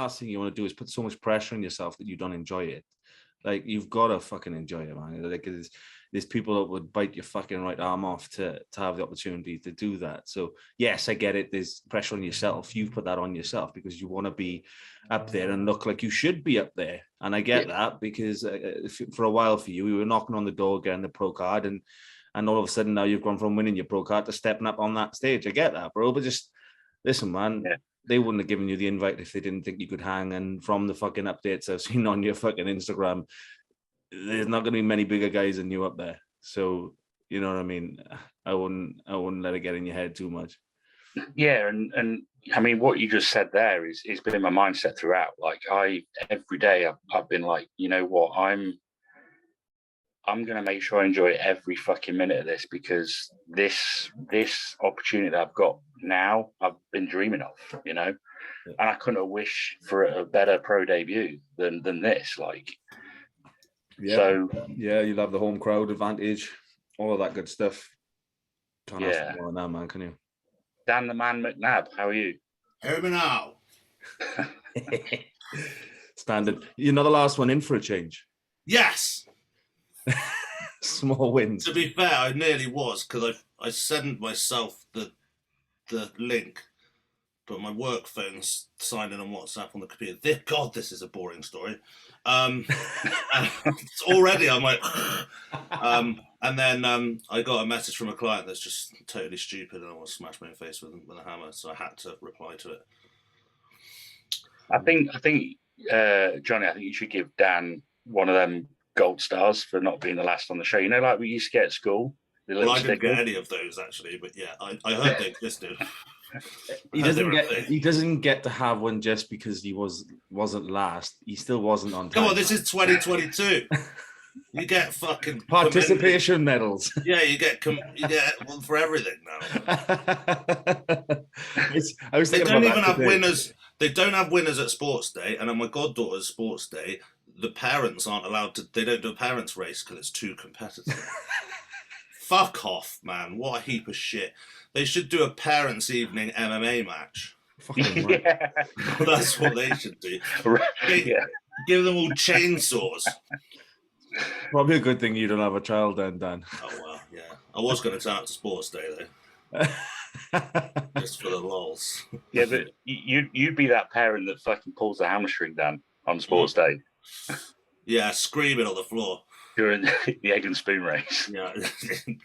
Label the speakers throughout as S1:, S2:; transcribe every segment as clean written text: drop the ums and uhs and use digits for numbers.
S1: last thing you want to do is put so much pressure on yourself that you don't enjoy it. Like, you've got to fucking enjoy it, man. Like, there's people that would bite your fucking right arm off to have the opportunity to do that. So yes, I get it. There's pressure on yourself. You've put that on yourself because you want to be up there and look like you should be up there. And I get that, because for a while for you, we were knocking on the door getting the pro card, and all of a sudden now you've gone from winning your pro card to stepping up on that stage. I get that, bro. But just listen, man. Yeah. They wouldn't have given you the invite if they didn't think you could hang. And from the fucking updates I've seen on your fucking Instagram, there's not going to be many bigger guys than you up there. So, you know what I mean? I wouldn't let it get in your head too much.
S2: Yeah. And I mean, what you just said there is been my mindset throughout. Like, every day I've been like, you know what, I'm going to make sure I enjoy every fucking minute of this, because this opportunity that I've got now, I've been dreaming of, you know, and I couldn't have wished for a better pro debut than this. Like, so
S1: yeah, you'll have the home crowd advantage, all of that good stuff. Can't ask for more than that, man, can you?
S2: Dan the Man McNabb, how are you?
S3: Hear me now.
S1: Standard. You're not the last one in for a change.
S3: Yes.
S1: Small wins.
S3: To be fair, I nearly was, because I sent myself the link, but my work phone's signed in on WhatsApp on the computer. God, this is a boring story. Already I'm like, and then I got a message from a client that's just totally stupid, and I want to smash my face with a hammer, so I had to reply to it.
S2: I think Johnny, I think you should give Dan one of them gold stars for not being the last on the show. You know, like we used to get at school.
S3: Well, I didn't get any of those actually, but yeah, I heard they existed.
S1: He doesn't get to have one just because he wasn't last. He still wasn't on time.
S3: Come on, this is 2022. You get fucking
S1: participation medals.
S3: Yeah, you get one for everything now. They don't even have winners. They don't have winners at sports day, and on my goddaughter's sports day, the parents aren't allowed to. They don't do a parents' race because it's too competitive. Fuck off, man! What a heap of shit. They should do a parents' evening MMA match.
S2: Yeah.
S3: That's what they should do. Give them all chainsaws.
S1: Probably a good thing you don't have a child then, Dan.
S3: Oh well, yeah. I was going to turn up to sports day though. Just for the lols.
S2: Yeah, but you'd be that parent that fucking pulls the hamstring down on sports day.
S3: Yeah, screaming on the floor
S2: during the egg and spoon race.
S3: Yeah,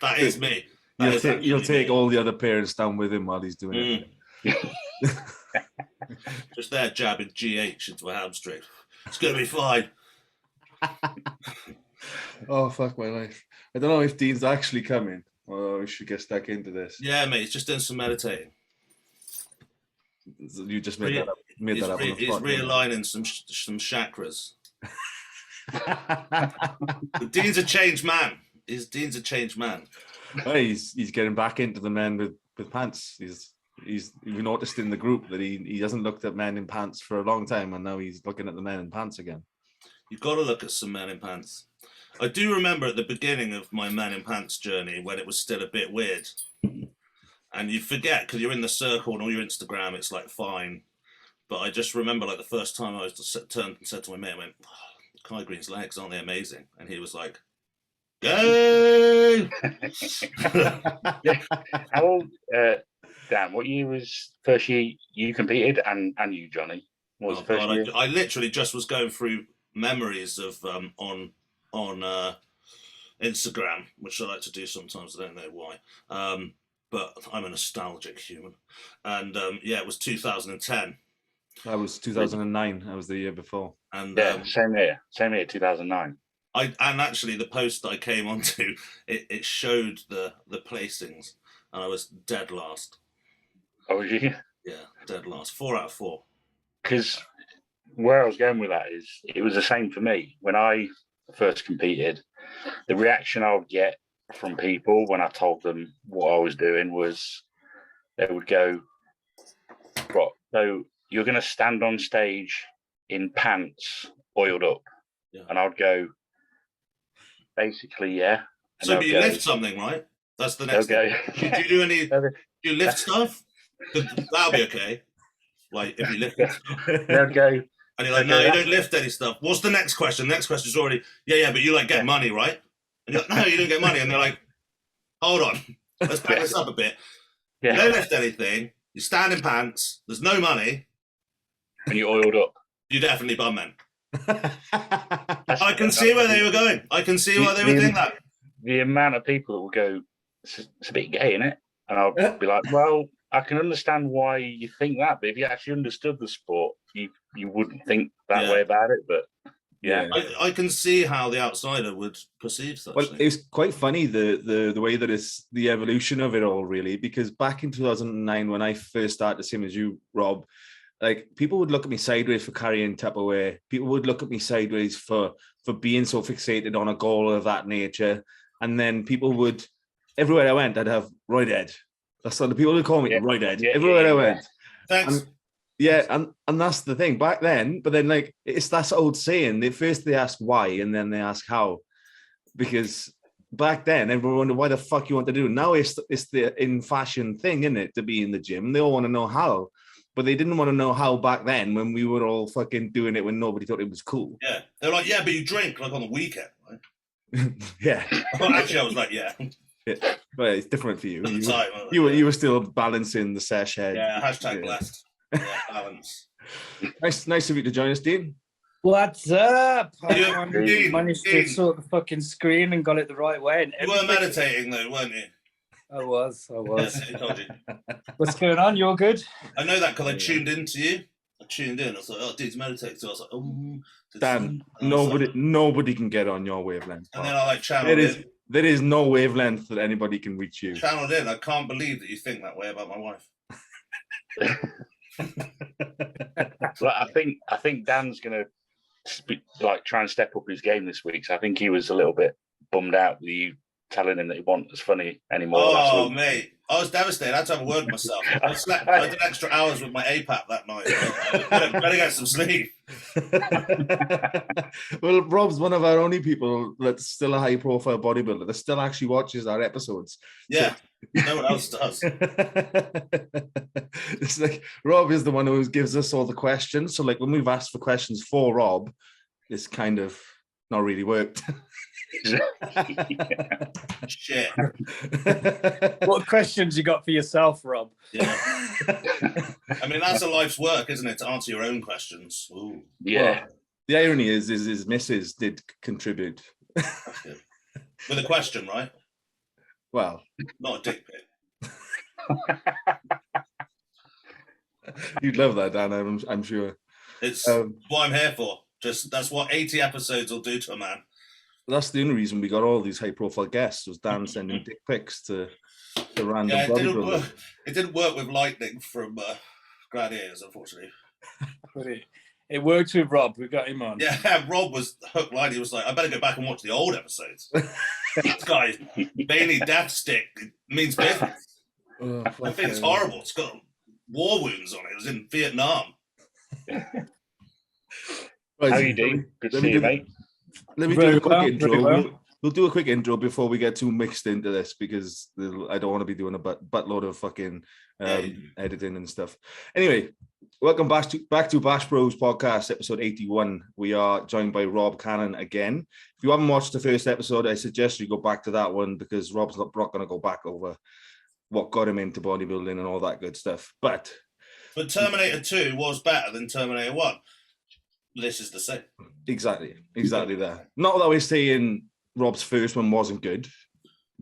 S3: that is me.
S1: You'll take all the other parents down with him while he's doing it.
S3: Just there jabbing GH into a hamstring. It's going to be fine.
S1: Oh, fuck my life. I don't know if Dean's actually coming. Or we should get stuck into this.
S3: Yeah, mate, he's just doing some meditating.
S1: You just made that up.
S3: He's realigning some chakras. Dean's a changed man. Dean's a changed man.
S1: Well, he's getting back into the men with pants. We noticed in the group that he hasn't looked at men in pants for a long time, and now he's looking at the men in pants again.
S3: You've got to look at some men in pants. I do remember at the beginning of my men in pants journey when it was still a bit weird. And you forget because you're in the circle and all your Instagram, it's like fine. But I just remember like the first time I was turned and said to my mate, I went, oh, Kai Greene's legs, aren't they amazing? And he was like, go!
S2: How old, Dan, what year was first year you competed and you, Johnny? What was the first year?
S3: I literally just was going through memories of on Instagram, which I like to do sometimes. I don't know why, but I'm a nostalgic human. And it was 2010.
S1: That was 2009. That was the year before.
S2: And same year, 2009.
S3: And actually, the post I came onto, it showed the placings, and I was dead last.
S2: Oh, was you?
S3: Yeah, dead last. 4 out of 4.
S2: Because where I was going with that is, it was the same for me. When I first competed, the reaction I would get from people when I told them what I was doing was they would go, "What? So you're going to stand on stage in pants, oiled up?"
S3: Yeah.
S2: And I'd go, basically, yeah. And
S3: so you lift something, right? That's the next thing. Do you do any? Do you lift stuff? That'll be okay. Like if you lifted stuff.
S2: They'll go,
S3: And you're like, no, you don't lift any stuff. What's the next question? The next question is already, yeah, but you like get money, right? And you're like, no, you don't get money. And they're like, hold on, let's back this up a bit. You don't lift anything. You stand in pants. There's no money.
S2: And you oiled up.
S3: You definitely bum men. I can see where they were going. I can see why they were doing that.
S2: The amount of people that will go, it's a bit gay, isn't it? And I'll be like, well, I can understand why you think that, but if you actually understood the sport, you wouldn't think that way about it. But
S3: I can see how the outsider would perceive such.
S1: Well, it's quite funny the way that it's the evolution of it all, really, because back in 2009, when I first started the same as you, Rob, like people would look at me sideways for carrying Tupperware. People would look at me sideways for being so fixated on a goal of that nature. And then people would, everywhere I went, I'd have right head. That's what the people would call me, right head. Everywhere I went.
S3: Thanks.
S1: And that's the thing back then. But then, like, it's that old saying. First they ask why, and then they ask how. Because back then, everyone wondered why the fuck you want to do. Now it's the in fashion thing, isn't it, to be in the gym? They all want to know how. But they didn't want to know how back then when we were all fucking doing it when nobody thought it was cool.
S3: Yeah. They're like, yeah, but you drink like on the weekend, right?
S1: Yeah.
S3: Well, actually, I was like, yeah.
S1: But it's different for you.
S3: You
S1: were still balancing the sesh head.
S3: Yeah, hashtag blessed. Yeah, balance.
S1: Nice of you to join us, Dean.
S4: What's up?
S3: Yeah,
S4: I managed to sort the fucking screen and got it the right way. And
S3: you were meditating though, weren't you?
S4: I was.
S3: Yes, I told you.
S4: What's going on? You're good?
S3: I know that because I tuned into you. I tuned in. I was like, oh, dude's meditating. So I was like, oh.
S1: Dan, nobody can get on your wavelength.
S3: And then I like channeled in.
S1: There is no wavelength that anybody can reach you.
S3: Channeled in. I can't believe that you think that way about my wife.
S2: Well, I think Dan's gonna try and step up his game this week. So I think he was a little bit bummed out with you telling him that he wasn't as funny anymore.
S3: Oh, mate, I was devastated. I had to have a word with myself. I did extra hours with my APAP that night. Better get some sleep.
S1: Well, Rob's one of our only people that's still a high-profile bodybuilder that still actually watches our episodes.
S3: Yeah. No one else does.
S1: It's like Rob is the one who gives us all the questions. So, like, when we've asked for questions for Rob, it's kind of not really worked.
S3: Shit.
S4: What questions you got for yourself, Rob?
S3: Yeah. I mean, that's a life's work, isn't it? To answer your own questions. Ooh.
S2: Yeah.
S1: Well, the irony is his missus did contribute.
S3: That's good. With a question, right?
S1: Well,
S3: not a dick pic.
S1: You'd love that, Dan. I'm sure.
S3: It's what I'm here for. That's what 80 episodes will do to a man.
S1: That's the only reason we got all these high-profile guests was Dan sending dick pics to random.
S3: Yeah, it didn't work with Lightning from Gladiators, unfortunately.
S4: It worked with Rob. We got him on.
S3: Yeah, Rob was hook line. He was like, I better go back and watch the old episodes. This guy, Bailey Death Stick, means business. I think it's horrible. It's got war wounds on it. It was in Vietnam.
S1: Right,
S2: how you doing? Good to see you, mate.
S1: Let me do a quick intro. We'll do a quick intro before we get too mixed into this because I don't want to be doing a buttload of fucking editing and stuff. Anyway, welcome back to Bash Bros podcast, episode 81. We are joined by Rob Cannon again. If you haven't watched the first episode, I suggest you go back to that one because Rob's not going to go back over what got him into bodybuilding and all that good stuff. But
S3: Terminator 2 was better than Terminator 1. This is the same. Exactly
S1: there. Not that we're saying Rob's first one wasn't good,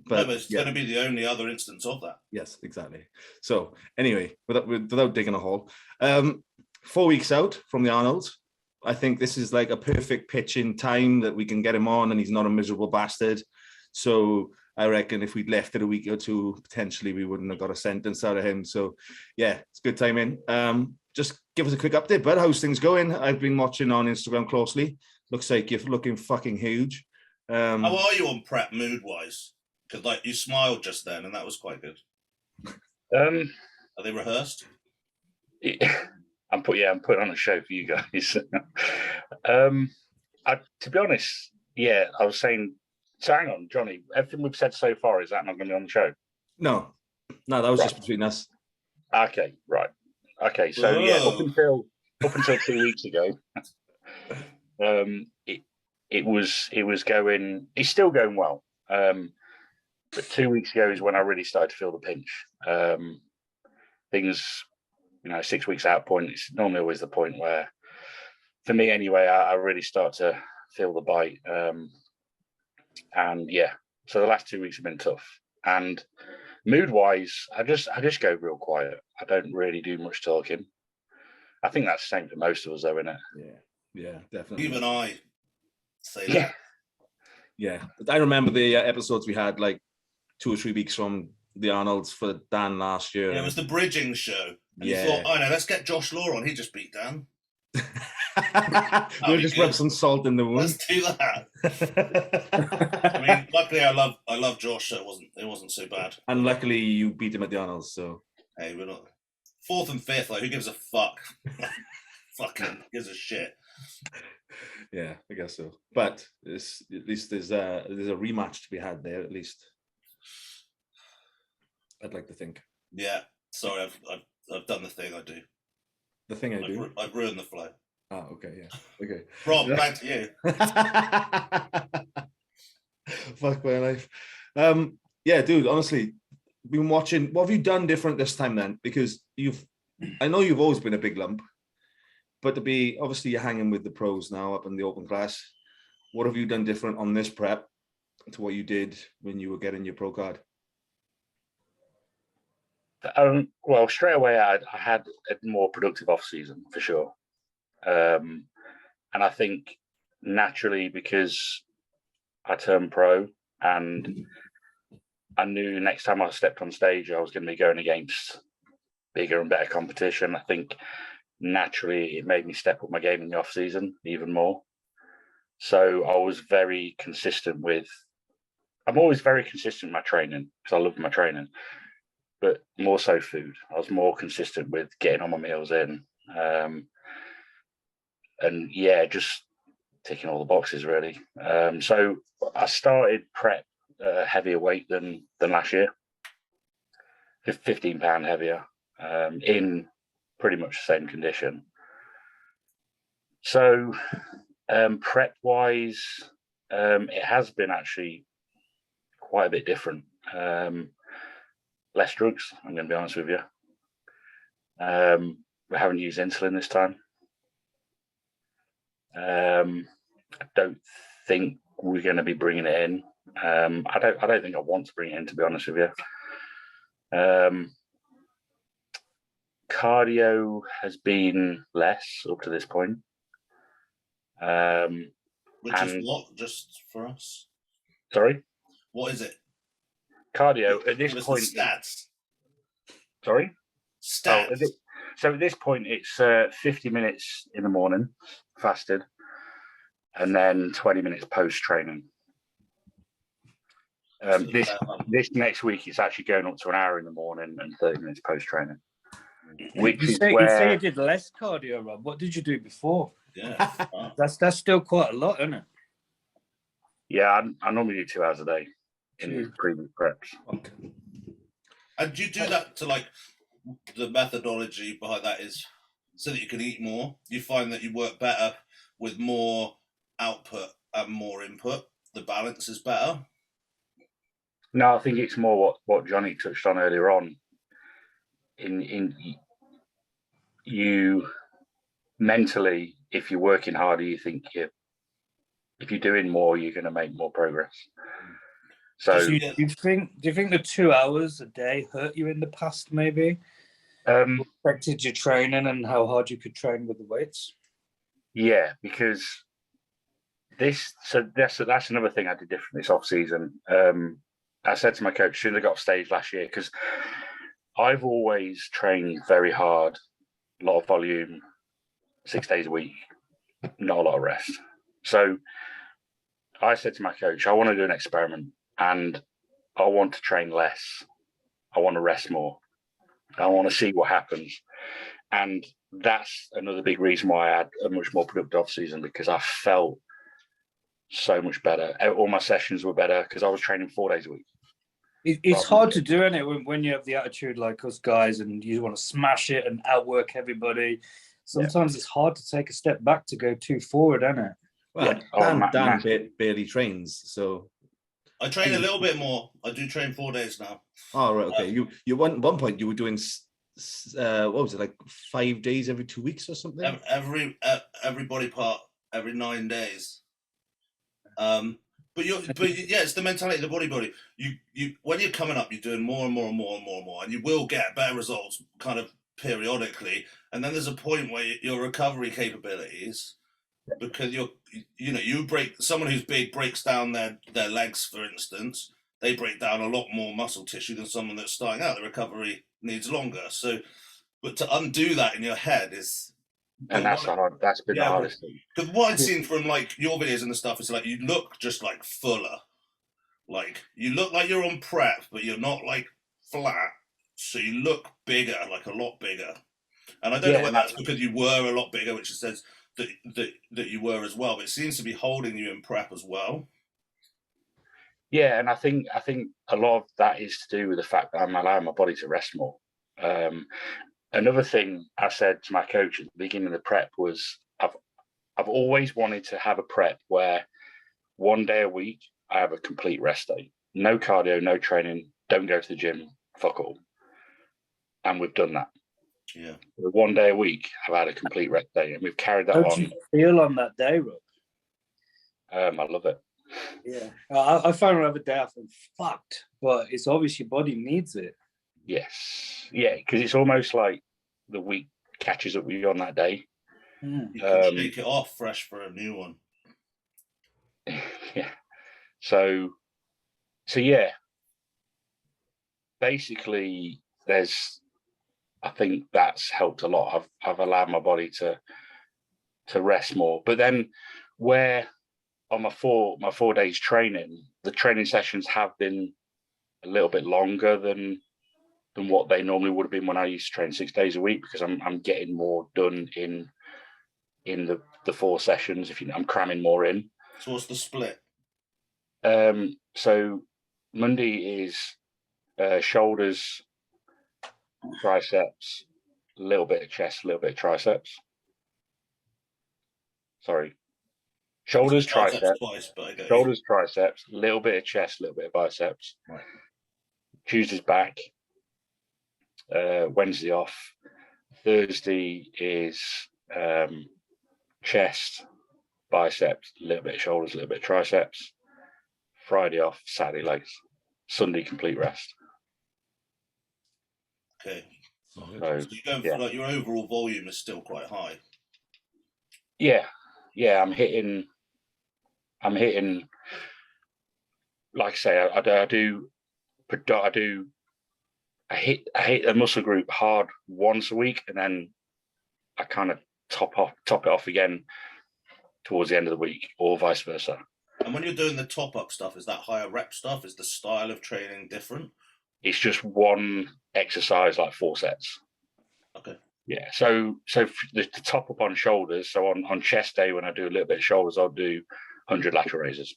S1: but
S3: it's going to be the only other instance of that.
S1: Yes, exactly. So anyway, without digging a hole, 4 weeks out from the Arnold, I think this is like a perfect pitch in time that we can get him on and he's not a miserable bastard. So I reckon if we'd left it a week or two, potentially we wouldn't have got a sentence out of him. So yeah, it's good timing. Just give us a quick update, bud. How's things going? I've been watching on Instagram closely. Looks like you're looking fucking huge.
S3: How are you on prep mood-wise? Because like you smiled just then, and that was quite good. Are they rehearsed?
S2: I'm putting on a show for you guys. To be honest, yeah, I was saying. So hang on, Johnny. Everything we've said so far, is that not going to be on the show?
S1: No, that was just between us.
S2: Okay, right. Okay, so yeah, up until 2 weeks ago, it was going. It's still going well. But 2 weeks ago is when I really started to feel the pinch. Things, 6 weeks out point. It's normally always the point where, for me anyway, I really start to feel the bite. And yeah, so the last 2 weeks have been tough. And mood-wise, I just go real quiet. I don't really do much talking. I think that's the same for most of us, though, isn't it?
S1: Yeah, definitely.
S3: Even I say that.
S1: Yeah, I remember the episodes we had like 2 or 3 weeks from the Arnolds for Dan last year.
S3: Yeah, it was the bridging show. And
S1: Yeah.
S3: you thought, oh no, let's get Josh Law on. He just beat Dan.
S1: We'll just rub some salt in the wound.
S3: Let's do that. I mean, luckily I love Josh, so it wasn't so bad.
S1: And luckily you beat him at the Arnolds, so
S3: hey, we're not 4th and 5th, like who gives a fuck? Fucking gives a shit.
S1: Yeah, I guess so. But at least there's a rematch to be had there, at least. I'd like to think.
S3: Yeah. Sorry, I've done the thing I do.
S1: The thing I do?
S3: I've ruined the flow.
S1: Oh, okay, yeah. Okay.
S3: Rob, back to you.
S1: Fuck my life. Yeah, dude, honestly, been watching. What have you done different this time then? Because I know you've always been a big lump, but to be, obviously you're hanging with the pros now up in the open class. What have you done different on this prep to what you did when you were getting your pro card?
S2: Well, straight away, I had a more productive off season for sure. And I think naturally, because I turned pro and I knew next time I stepped on stage, I was going to be going against bigger and better competition. I think naturally it made me step up my game in the off season even more. So I was very consistent I'm always very consistent in my training because I love my training, but more so food. I was more consistent with getting on my meals in. And yeah, just ticking all the boxes really. So I started prep heavier weight than last year, 15 pound heavier, in pretty much the same condition. So prep wise, it has been actually quite a bit different. Less drugs, I'm going to be honest with you. We haven't used insulin this time. I don't think we're going to be bringing it in. I don't think I want to bring it in, to be honest with you. Cardio has been less up to this point.
S3: Which is what, just for us?
S2: Sorry?
S3: What is it?
S2: Cardio at this point.
S3: Stats.
S2: Sorry?
S3: Stats.
S2: So at this point, it's 50 minutes in the morning, fasted, and then 20 minutes post-training. This next week, it's actually going up to an hour in the morning and 30 minutes post-training.
S4: You say you did less cardio, Rob. What did you do before?
S3: Yeah.
S4: That's still quite a lot, isn't it?
S2: Yeah, I normally do 2 hours a day in previous preps.
S1: Okay.
S3: And do you do that to like the methodology behind that is so that you can eat more? You find that you work better with more output and more input? The balance is better?
S2: No, I think it's more what Johnny touched on earlier on. In you mentally, if you're working harder, you think if you're doing more, you're going to make more progress. So
S4: do you think the 2 hours a day hurt you in the past? Maybe affected your training and how hard you could train with the weights.
S2: Yeah, because that's another thing I did different this off season. I said to my coach, as soon as I got off stage last year, because I've always trained very hard, a lot of volume, 6 days a week, not a lot of rest. So I said to my coach, I want to do an experiment and I want to train less. I want to rest more. I want to see what happens. And that's another big reason why I had a much more productive off season, because I felt so much better. All my sessions were better because I was training 4 days a week.
S4: It's hard to do, isn't it, when you have the attitude like us guys and you want to smash it and outwork everybody. Sometimes it's hard to take a step back to go too forward, isn't it?
S1: Well, Dan barely trains, so
S3: I train a little bit more. I do train 4 days now.
S1: Oh, right, okay. You one point you were doing what was it, like 5 days every 2 weeks or something?
S3: Every body part every 9 days. But yeah, it's the mentality of the bodybuilder. You when you're coming up, you're doing more and more and more and more and more, and you will get better results kind of periodically. And then there's a point where your recovery capabilities, because you break, someone who's big breaks down their legs, for instance, they break down a lot more muscle tissue than someone that's starting out. The recovery needs longer. So, but to undo that in your head is.
S2: And that's been the hardest thing.
S3: Because what I've seen from like your videos and the stuff is like you look just like fuller. Like you look like you're on prep, but you're not like flat. So you look bigger, like a lot bigger. And I don't know whether that's because you were a lot bigger, which it says that you were as well, but it seems to be holding you in prep as well.
S2: Yeah, and I think a lot of that is to do with the fact that I'm allowing my body to rest more. Another thing I said to my coach at the beginning of the prep was I've always wanted to have a prep where 1 day a week I have a complete rest day. No cardio, no training, don't go to the gym, fuck all. And we've done that.
S3: Yeah.
S2: 1 day a week I've had a complete rest day, and we've carried that on.
S4: How do you feel on that day, Rob?
S2: I love it.
S4: Yeah. I found another day I feel fucked, but it's obvious your body needs it.
S2: Yes. Yeah, because it's almost like the week catches up with you on that day.
S3: You can shake it off fresh for a new one.
S2: Yeah. So yeah. Basically, I think that's helped a lot. I've allowed my body to rest more. But then where on my 4 days training, the training sessions have been a little bit longer than what they normally would have been when I used to train 6 days a week, because I'm getting more done in the 4 sessions. I'm cramming more in.
S3: So what's the split?
S2: So Monday is shoulders, triceps, a little bit of chest, a little bit of triceps. Sorry. Shoulders, triceps,
S3: twice, but I get
S2: shoulders, triceps, a little bit of chest, a little bit of biceps.
S3: Right.
S2: Tuesday's back. Wednesday off. Thursday is chest, biceps, a little bit of shoulders, a little bit of triceps. Friday off, Saturday legs. Sunday complete rest.
S3: Okay.
S2: So
S3: you're going for, like, your overall volume is still quite high.
S2: Yeah. I'm hitting. Like I say, I hit a muscle group hard once a week, and then I kind of top it off again towards the end of the week, or vice versa.
S3: And when you're doing the top up stuff, is that higher rep stuff? Is the style of training different?
S2: It's just one exercise, like 4 sets.
S3: Okay.
S2: Yeah. So the top up on shoulders. So on chest day, when I do a little bit of shoulders, I'll do 100 lateral raises.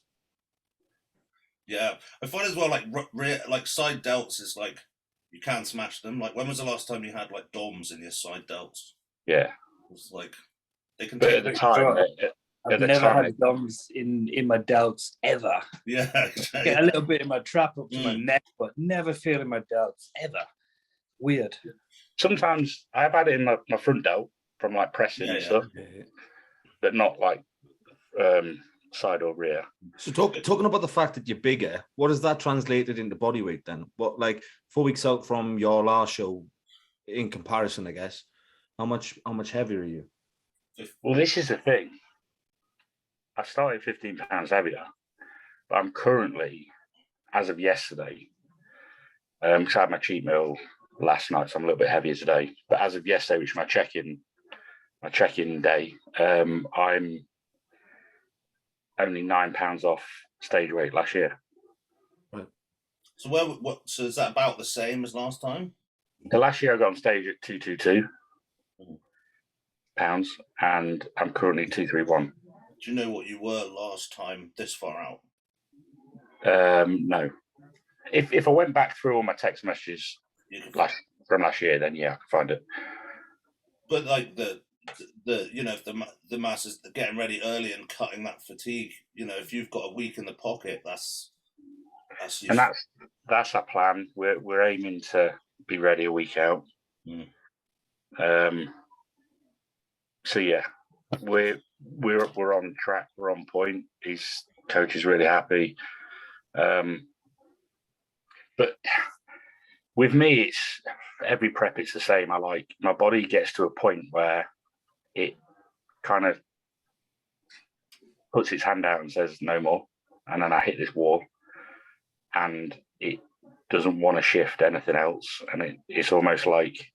S3: Yeah, I find as well, like side delts is like you can smash them. Like, when was the last time you had like DOMs in your side delts?
S2: Yeah.
S3: It was like they can.
S2: But at the time,
S4: I've never had DOMs in my delts ever.
S3: Yeah, exactly.
S4: Get a little bit in my trap up to my neck, but never feel in my delts ever. Weird.
S2: Sometimes I've had it in my front delt from like pressing and stuff, but not like side or rear.
S1: So talking about the fact that you're bigger, what has that translated into body weight then? What, like 4 weeks out from your last show, in comparison, I guess, how much heavier are you?
S2: Well, this is the thing. I started 15 pounds heavier, but I'm currently, as of yesterday, because I had my cheat meal last night, so I'm a little bit heavier today. But as of yesterday, which is my check-in day, I'm only 9 pounds off stage weight last year.
S1: Right.
S3: So so is that about the same as last time?
S2: The last year I got on stage at 222 pounds, and I'm currently 231.
S3: Do you know what you were last time this far out?
S2: No. if I went back through all my text messages from last year, then yeah, I could find it.
S3: But like the if the masses are getting ready early and cutting that fatigue, if you've got a week in the pocket, that's useful.
S2: And that's our plan. We're aiming to be ready a week out. So yeah, we're on track. We're on point. Coach is really happy. But with me, it's every prep. It's the same. My body gets to a point where it kind of puts its hand out and says no more, and then I hit this wall, and it doesn't want to shift anything else, and it's almost like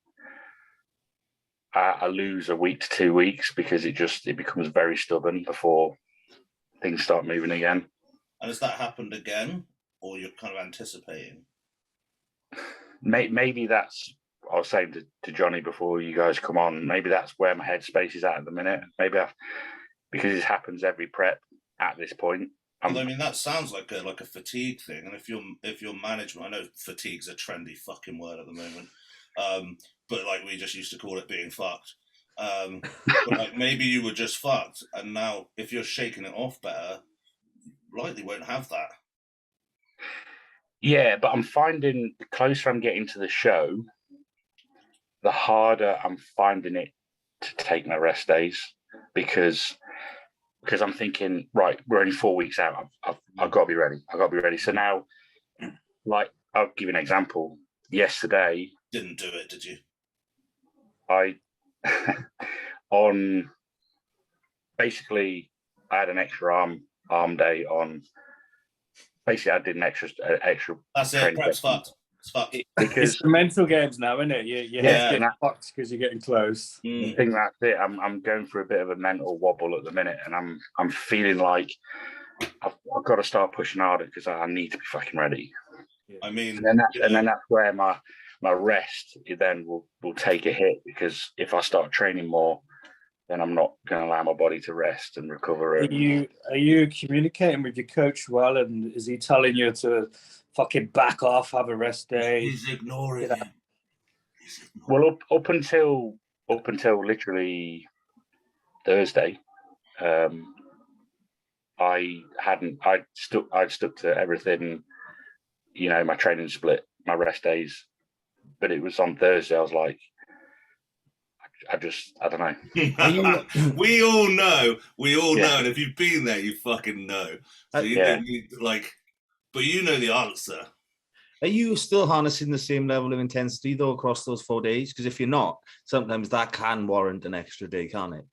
S2: I lose a week to 2 weeks because it becomes very stubborn before things start moving again.
S3: And has that happened again, or you're kind of anticipating?
S2: Maybe that's, I was saying to Johnny before you guys come on, maybe that's where my headspace is at the minute. Maybe because it happens every prep at this point.
S3: I mean, that sounds like a fatigue thing. And if your management, I know fatigue's a trendy fucking word at the moment, but like we just used to call it being fucked. But like maybe you were just fucked, and now if you're shaking it off better, likely won't have that.
S2: Yeah, but I'm finding the closer I'm getting to the show, the harder I'm finding it to take my rest days because I'm thinking, right, we're only 4 weeks out. I've got to be ready. So now, like, I'll give you an example. Yesterday,
S3: didn't do it, did you?
S2: I had an extra arm day on. Basically, I did an extra.
S3: That's it. Prep's fucked. It's fucked.
S2: Because
S4: it's the mental games now, isn't it? Your head's getting fucked because you're getting close.
S2: I think that's it. I'm going through a bit of a mental wobble at the minute, and I'm feeling like I've got to start pushing harder because I need to be fucking ready.
S3: I mean,
S2: and then that's where my rest then will take a hit, because if I start training more, then I'm not going to allow my body to rest and recover.
S4: Are you communicating with your coach well, and is he telling you to fucking back off, have a rest day?
S3: He's ignoring it.
S2: Well, up until literally Thursday, I'd stuck to everything. My training split, my rest days, but it was on Thursday. I was like, I don't know.
S3: We all know, and if you've been there, you fucking know. So but you know the answer.
S1: Are you still harnessing the same level of intensity though across those 4 days? Because if you're not, sometimes that can warrant an extra day, can't it?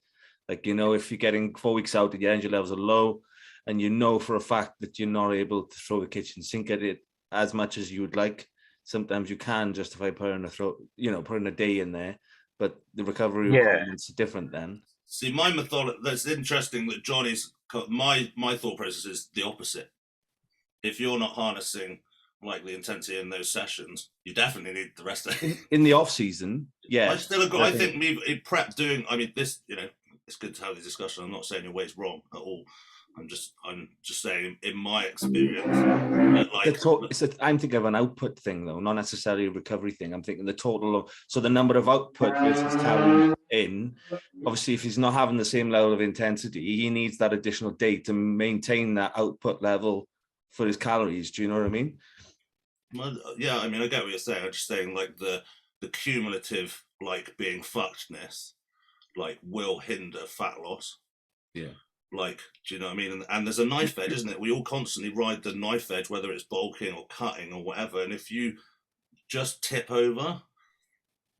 S1: Like, if you're getting 4 weeks out and your energy levels are low, and you know for a fact that you're not able to throw the kitchen sink at it as much as you would like, sometimes you can justify putting a day in there. But the recovery requirements are different then.
S3: See, my method, that's interesting that Johnny's, my thought process is the opposite. If you're not harnessing like the intensity in those sessions, you definitely need the rest of it.
S1: In the off season, yeah.
S3: I think me prep doing, I mean, this, it's good to have this discussion. I'm not saying your way's wrong at all. I'm just saying, in my experience,
S1: I'm thinking of an output thing though, not necessarily a recovery thing. I'm thinking the total of, so the number of output versus calories in. Obviously, if he's not having the same level of intensity, he needs that additional day to maintain that output level for his calories. Do you know what I mean?
S3: Well, yeah, I mean, I get what you're saying. I'm just saying, like, the cumulative, like, being fuckedness, like, will hinder fat loss.
S1: Yeah.
S3: Like, do you know what I mean? And there's a knife edge, isn't it? We all constantly ride the knife edge, whether it's bulking or cutting or whatever. And if you just tip over,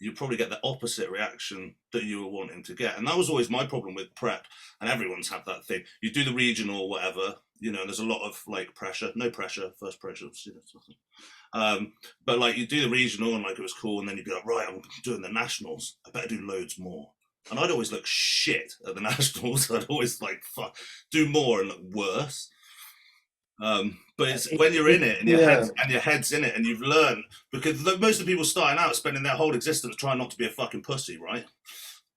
S3: you probably get the opposite reaction that you were wanting to get. And that was always my problem with prep. And everyone's had that thing. You do the regional or whatever, there's a lot of like pressure, no pressure, first pressure, but like you do the regional and like it was cool. And then you'd be like, right, I'm doing the nationals. I better do loads more. And I'd always look shit at the nationals. I'd always like do more and look worse. But it's when you're in it and your head's in it and you've learned, because most of the people starting out spending their whole existence trying not to be a fucking pussy, right?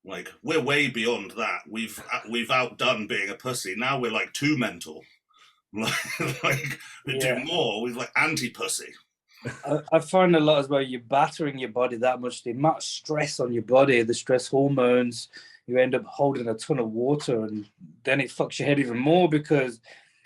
S3: Like we're way beyond that. We've outdone being a pussy. Now we're like too mental. Like we do more. We're like anti-pussy.
S4: I find a lot as well, you're battering your body that much, the amount of stress on your body, the stress hormones, you end up holding a ton of water, and then it fucks your head even more. Because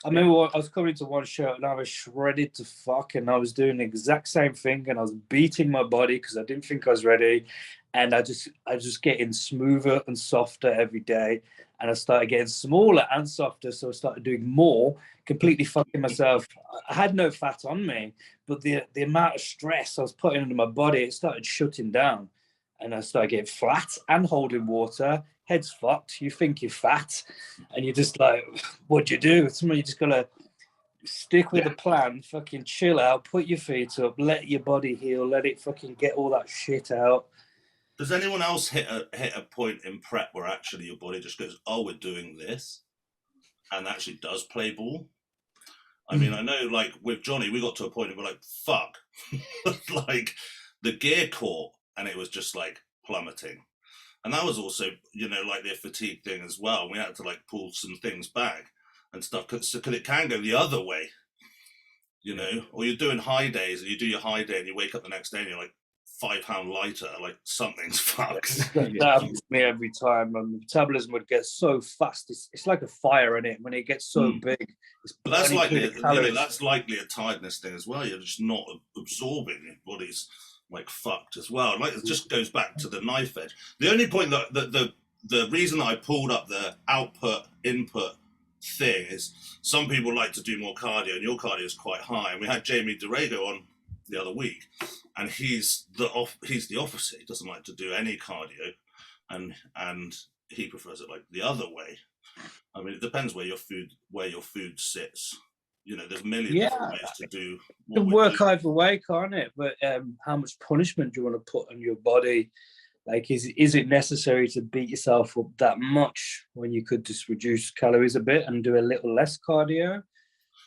S4: I remember I was coming to one show and I was shredded to fuck, and I was doing the exact same thing, and I was beating my body because I didn't think I was ready, and I just getting smoother and softer every day, and I started getting smaller and softer, so I started doing more, completely fucking myself. I had no fat on me, but the amount of stress I was putting into my body, it started shutting down, and I started getting flat and holding water. Head's fucked. You think you're fat, and you're just like, what do you do? Somebody, you just gotta stick with the plan, fucking chill out, put your feet up, let your body heal, let it fucking get all that shit out.
S3: Does anyone else hit a point in prep where actually your body just goes, oh, we're doing this, and actually does play ball? I mean, I know, like, with Johnny, we got to a point where we're like, fuck. Like, the gear caught, and it was just, like, plummeting. And that was also, you know, like the fatigue thing as well. We had to, like, pull some things back and stuff, because it can go the other way, you know? Or you're doing high days, and you do your high day, and you wake up the next day, and you're like 5 pounds lighter, like something's fucked.
S4: That happens to me every time, and the metabolism would get so fast. It's like a fire in it. When it gets so big, it's
S3: But that's likely,
S4: burning through the calories.
S3: that's likely a tiredness thing as well. You're just not absorbing. Your body's like fucked as well. Like, it just goes back to the knife edge. The only point that the reason that I pulled up the output input thing is some people like to do more cardio, and your cardio is quite high. And we had Jamie Durego on the other week, and he's the opposite. He doesn't like to do any cardio, and he prefers it like the other way. I mean, it depends where your food sits. You know, there's millions of different ways to do.
S4: It can work either way, can't it? But how much punishment do you want to put on your body? Like, is it necessary to beat yourself up that much when you could just reduce calories a bit and do a little less cardio?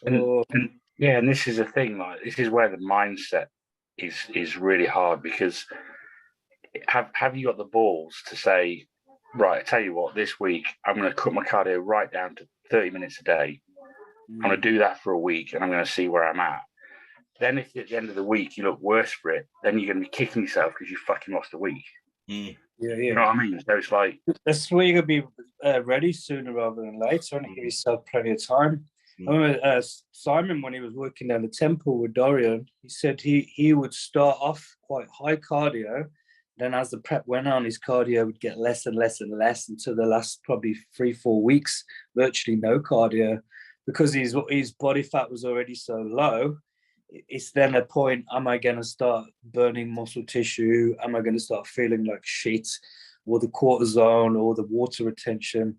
S2: And this is the thing. Like, this is where the mindset is really hard, because have you got the balls to say, right, I tell you what, this week I'm going to cut my cardio right down to 30 minutes a day. I'm going to do that for a week, and I'm going to see where I'm at. Then if at the end of the week you look worse for it, then you're going to be kicking yourself because you fucking lost a week. You know what I mean? So it's like,
S4: that's where you're going to be ready sooner rather than later, and give yourself plenty of time. I remember Simon, when he was working down the temple with Dorian, he said he would start off quite high cardio. Then as the prep went on, his cardio would get less and less and less until the last probably 3-4 weeks, virtually no cardio, because his body fat was already so low. It's then a point, am I going to start burning muscle tissue? Am I going to start feeling like shit? Or the cortisol or the water retention?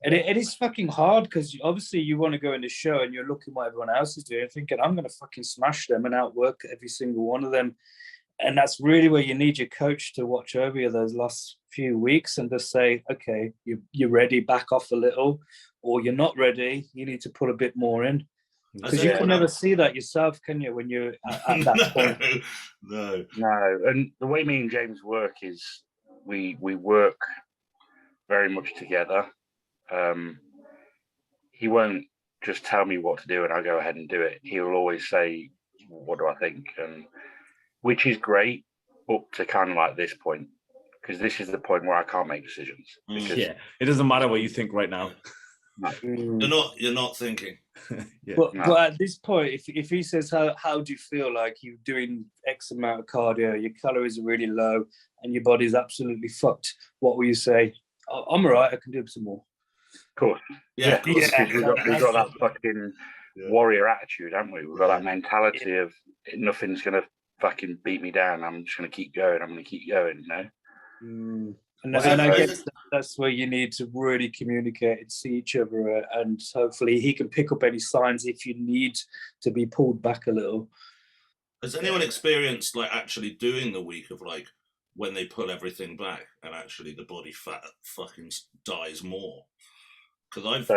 S4: And it is fucking hard, because obviously you want to go in the show and you're looking what everyone else is doing, thinking, I'm going to fucking smash them and outwork every single one of them. And that's really where you need your coach to watch over you those last few weeks and just say, okay, you're ready, back off a little, or you're not ready, you need to put a bit more in. Because you can never see that yourself, can you, when you're at that point?
S2: No. And the way me and James work is we work very much together. He won't just tell me what to do and I'll go ahead and do it. He'll always say, what do I think? And which is great up to kind of like this point, because this is the point where I can't make decisions.
S1: Yeah, it doesn't matter what you think right now.
S3: No. You're not thinking.
S1: Yeah.
S4: But at this point, if he says, how do you feel like you're doing X amount of cardio, your calories are really low, and your body's absolutely fucked, what will you say? I'm all right, I can do some more.
S2: Of course.
S3: Yeah. Of course.
S2: We've got that fucking warrior attitude, haven't we? We've got that mentality of nothing's going to fucking beat me down. I'm just going to keep going. I'm going to keep going, you know?
S4: And I guess that's where you need to really communicate and see each other, and hopefully he can pick up any signs if you need to be pulled back a little.
S3: Has anyone experienced like actually doing the week of like when they pull everything back and actually the body fat fucking dies more? Because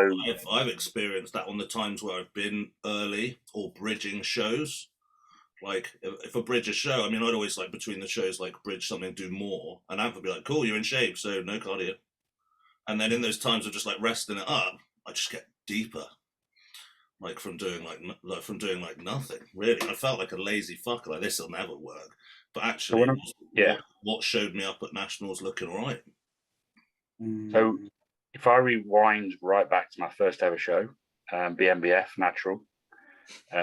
S3: I've experienced that on the times where I've been early or bridging shows. Like, if I bridge a show, I mean, I'd always, like, between the shows, like, bridge something, do more. And Amp would be like, cool, you're in shape, so no cardio. And then in those times of just, like, resting it up, I just get deeper. like from doing nothing. Really, I felt like a lazy fucker. Like this will never work. But actually, what showed me up at nationals looking all right.
S2: So if I rewind right back to my first ever show, BMBF Natural,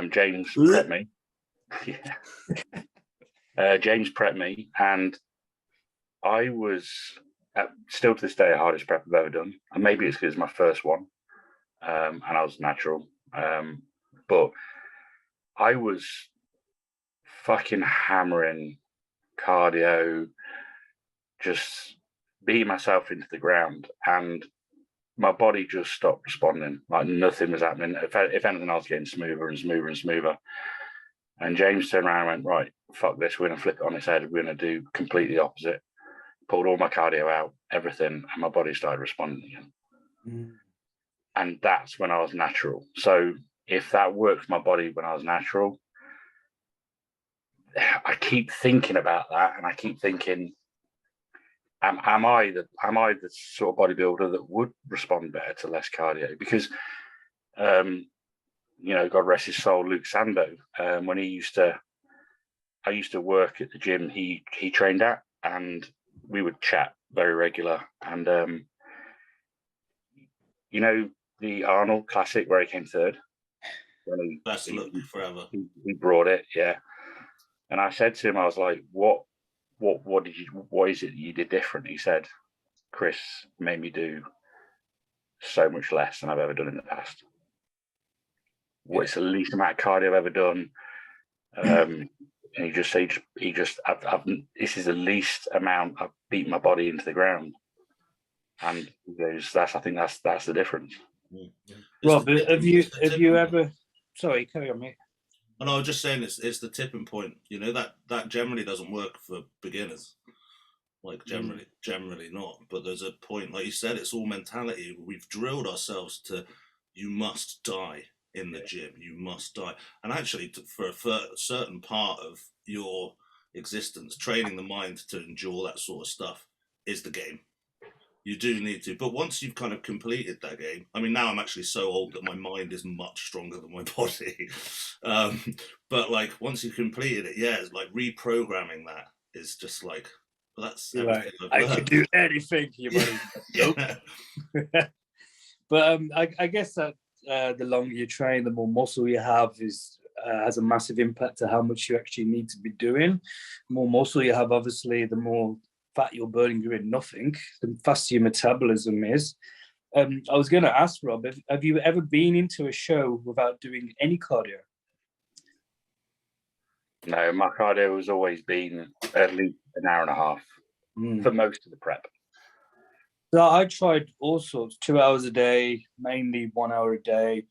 S2: James prepped me. James prepped me, and I was still to this day the hardest prep I've ever done. And maybe it's because it's my first one, and I was natural. But I was fucking hammering cardio, just beating myself into the ground, and my body just stopped responding. Like nothing was happening. If anything, I was getting smoother and smoother and smoother. And James turned around and went, right, fuck this, we're going to flip it on its head. We're going to do completely opposite. Pulled all my cardio out, everything, and my body started responding again. And that's when I was natural. So if that worked for my body when I was natural, I keep thinking about that, and I keep thinking, am I the sort of bodybuilder that would respond better to less cardio? Because God rest his soul, Luke Sando, when I used to work at the gym he trained at, and we would chat very regular. And the Arnold Classic where he came third.
S3: Best look forever.
S2: He brought it, yeah. And I said to him, I was like, what is it that you did different? He said, Chris made me do so much less than I've ever done in the past. It's the least amount of cardio I've ever done. And he just said, this is the least amount I've beaten my body into the ground. And I think that's the difference.
S4: Rob, have you ever? Sorry, carry on, mate.
S3: And I was just saying, it's the tipping point. That generally doesn't work for beginners. Like generally not. But there's a point, like you said, it's all mentality. We've drilled ourselves to, you must die in the gym. You must die. And actually, for a certain part of your existence, training the mind to endure that sort of stuff is the game. You do need to. But once you've kind of completed that game, I mean, now I'm actually so old that my mind is much stronger than my body. But like once you've completed it, it's like reprogramming that is just like, well, that's everything
S4: I can do anything, you buddy. But I guess that the longer you train, the more muscle you have has a massive impact to how much you actually need to be doing. The more muscle you have, obviously, the more fat you're burning doing nothing, the faster your metabolism is. I was going to ask Rob, have you ever been into a show without doing any cardio?
S2: No, my cardio has always been at least an hour and a half for most of the prep.
S4: So I tried all sorts, 2 hours a day, mainly 1 hour a day,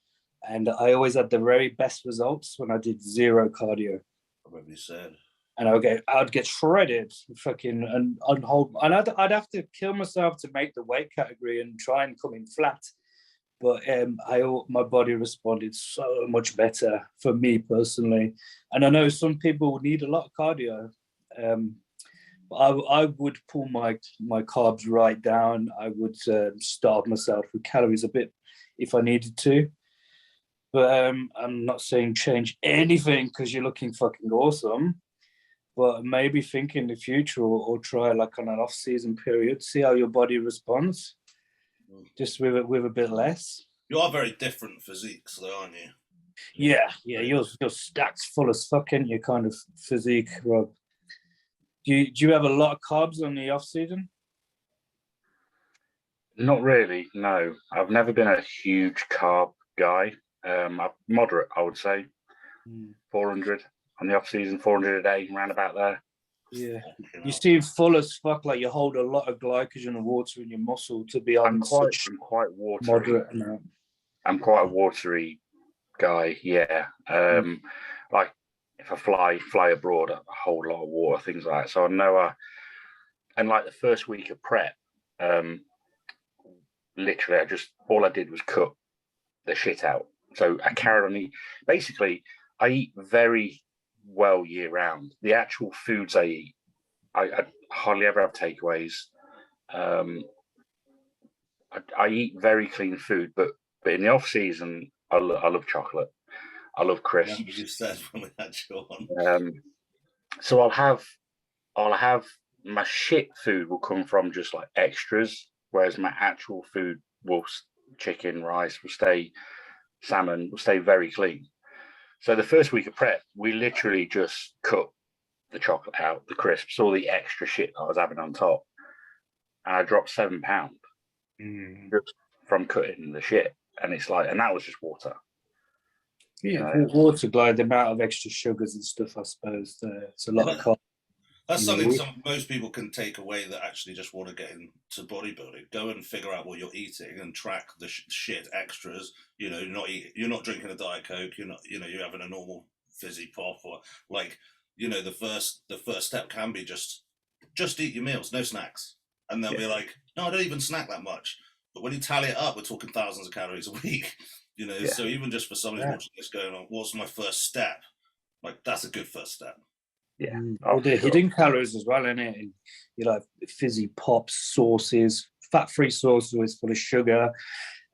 S4: and I always had the very best results when I did zero cardio.
S3: I remember you said.
S4: And I'd get shredded, fucking, and hold, and I'd have to kill myself to make the weight category and try and come in flat. But my body responded so much better for me personally. And I know some people need a lot of cardio. I would pull my carbs right down. I would starve myself with calories a bit if I needed to. But I'm not saying change anything because you're looking fucking awesome. But maybe think in the future or try like on an off-season period, see how your body responds, just with a bit less.
S3: You are very different physiques, though, aren't you?
S4: Yeah. You're stacked full as fuck, ain't you, kind of physique, Rob? Do you have a lot of carbs on the off-season?
S2: Not really, no. I've never been a huge carb guy. I'm moderate, I would say. 400 on the off season, 400 a day, around about there.
S4: Yeah, you seem full as fuck. Like you hold a lot of glycogen and water in your muscle to be on.
S2: I'm quite watery.
S4: Moderate amount.
S2: I'm quite a watery guy. Yeah. Like if I fly abroad, I hold a lot of water, things like that. So I know. And like the first week of prep, literally, all I did was cut the shit out. So I carried on eating. Basically, I eat very well year round. The actual foods I eat, I hardly ever have takeaways. I eat very clean food, but in the off season, I love chocolate. I love crisps.
S3: You said when we had you on.
S2: So I'll have my shit food will come from just like extras, whereas my actual food will chicken, rice, will stay salmon, will stay very clean. So the first week of prep, we literally just cut the chocolate out, the crisps, all the extra shit I was having on top, and I dropped 7 pounds just from cutting the shit. And it's like, and that was just water.
S4: Yeah, water, like the amount of extra sugars and stuff. I suppose it's a lot of cost.
S3: That's something most people can take away that actually just want to get into bodybuilding. Go and figure out what you're eating and track the shit extras. You know, you're not drinking a Diet Coke. You're not, you know, you're having a normal fizzy pop, or like, you know, the first step can be just eat your meals, no snacks, and they'll be like, no, I don't even snack that much. But when you tally it up, we're talking thousands of calories a week. You know, so even just for somebody watching this going on, what's my first step? Like, that's a good first step.
S4: Yeah, all the hidden calories as well, isn't it? And you like fizzy pops, sauces, fat-free sauces always full of sugar,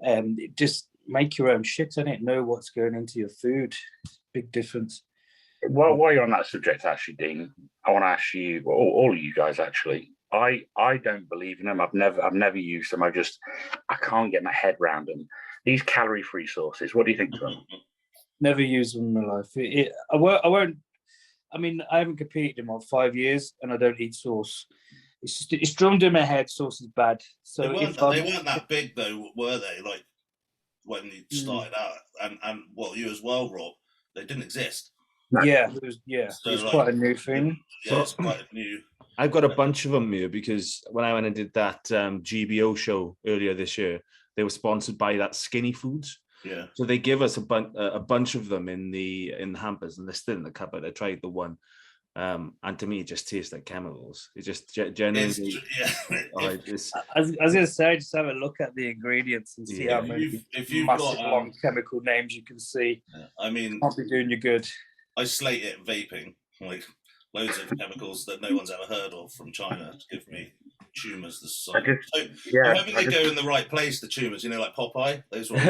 S4: and just make your own shit, innit? Know what's going into your food. Big difference.
S2: Well, while you're on that subject, actually, Dean, I want to ask you, all of you guys, actually. I don't believe in them. I've never used them. I can't get my head around them. These calorie-free sauces. What do you think of them?
S4: Never used them in my life. I won't. I mean, I haven't competed in 5 years, and I don't eat sauce. It's drummed in my head. Sauce is bad. So
S3: they weren't that big though, were they? Like when you started out, and well, you as well, Rob. They didn't exist.
S4: Yeah, it was quite a new thing.
S3: Yeah, it's quite a new.
S1: I've got a bunch of them here because when I went and did that GBO show earlier this year, they were sponsored by that Skinny Foods.
S3: Yeah.
S1: So they give us a bunch of them in the hampers, and they're still in the cupboard. I tried the one, and to me, it just tastes like chemicals. It just genuinely.
S4: I was going to say, just have a look at the ingredients and see how many massive long chemical names you can see.
S3: I mean,
S4: can't be doing you good.
S3: I slate it vaping, like loads of chemicals that no one's ever heard of from China to give me tumours the size. I'm hoping they go in the right place, the tumours, you know, like Popeye. Those ones.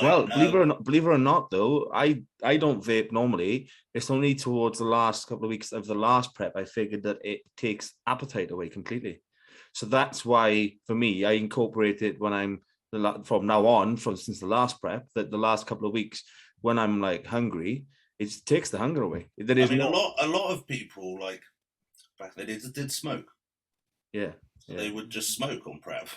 S1: Well, believe it or not, though, I don't vape normally. It's only towards the last couple of weeks of the last prep I figured that it takes appetite away completely. So that's why, for me, I incorporated when I'm from now on, since the last prep, that the last couple of weeks when I'm like hungry, it takes the hunger away.
S3: I mean, a lot of people like back then did smoke.
S1: Yeah.
S3: They would just smoke on prep.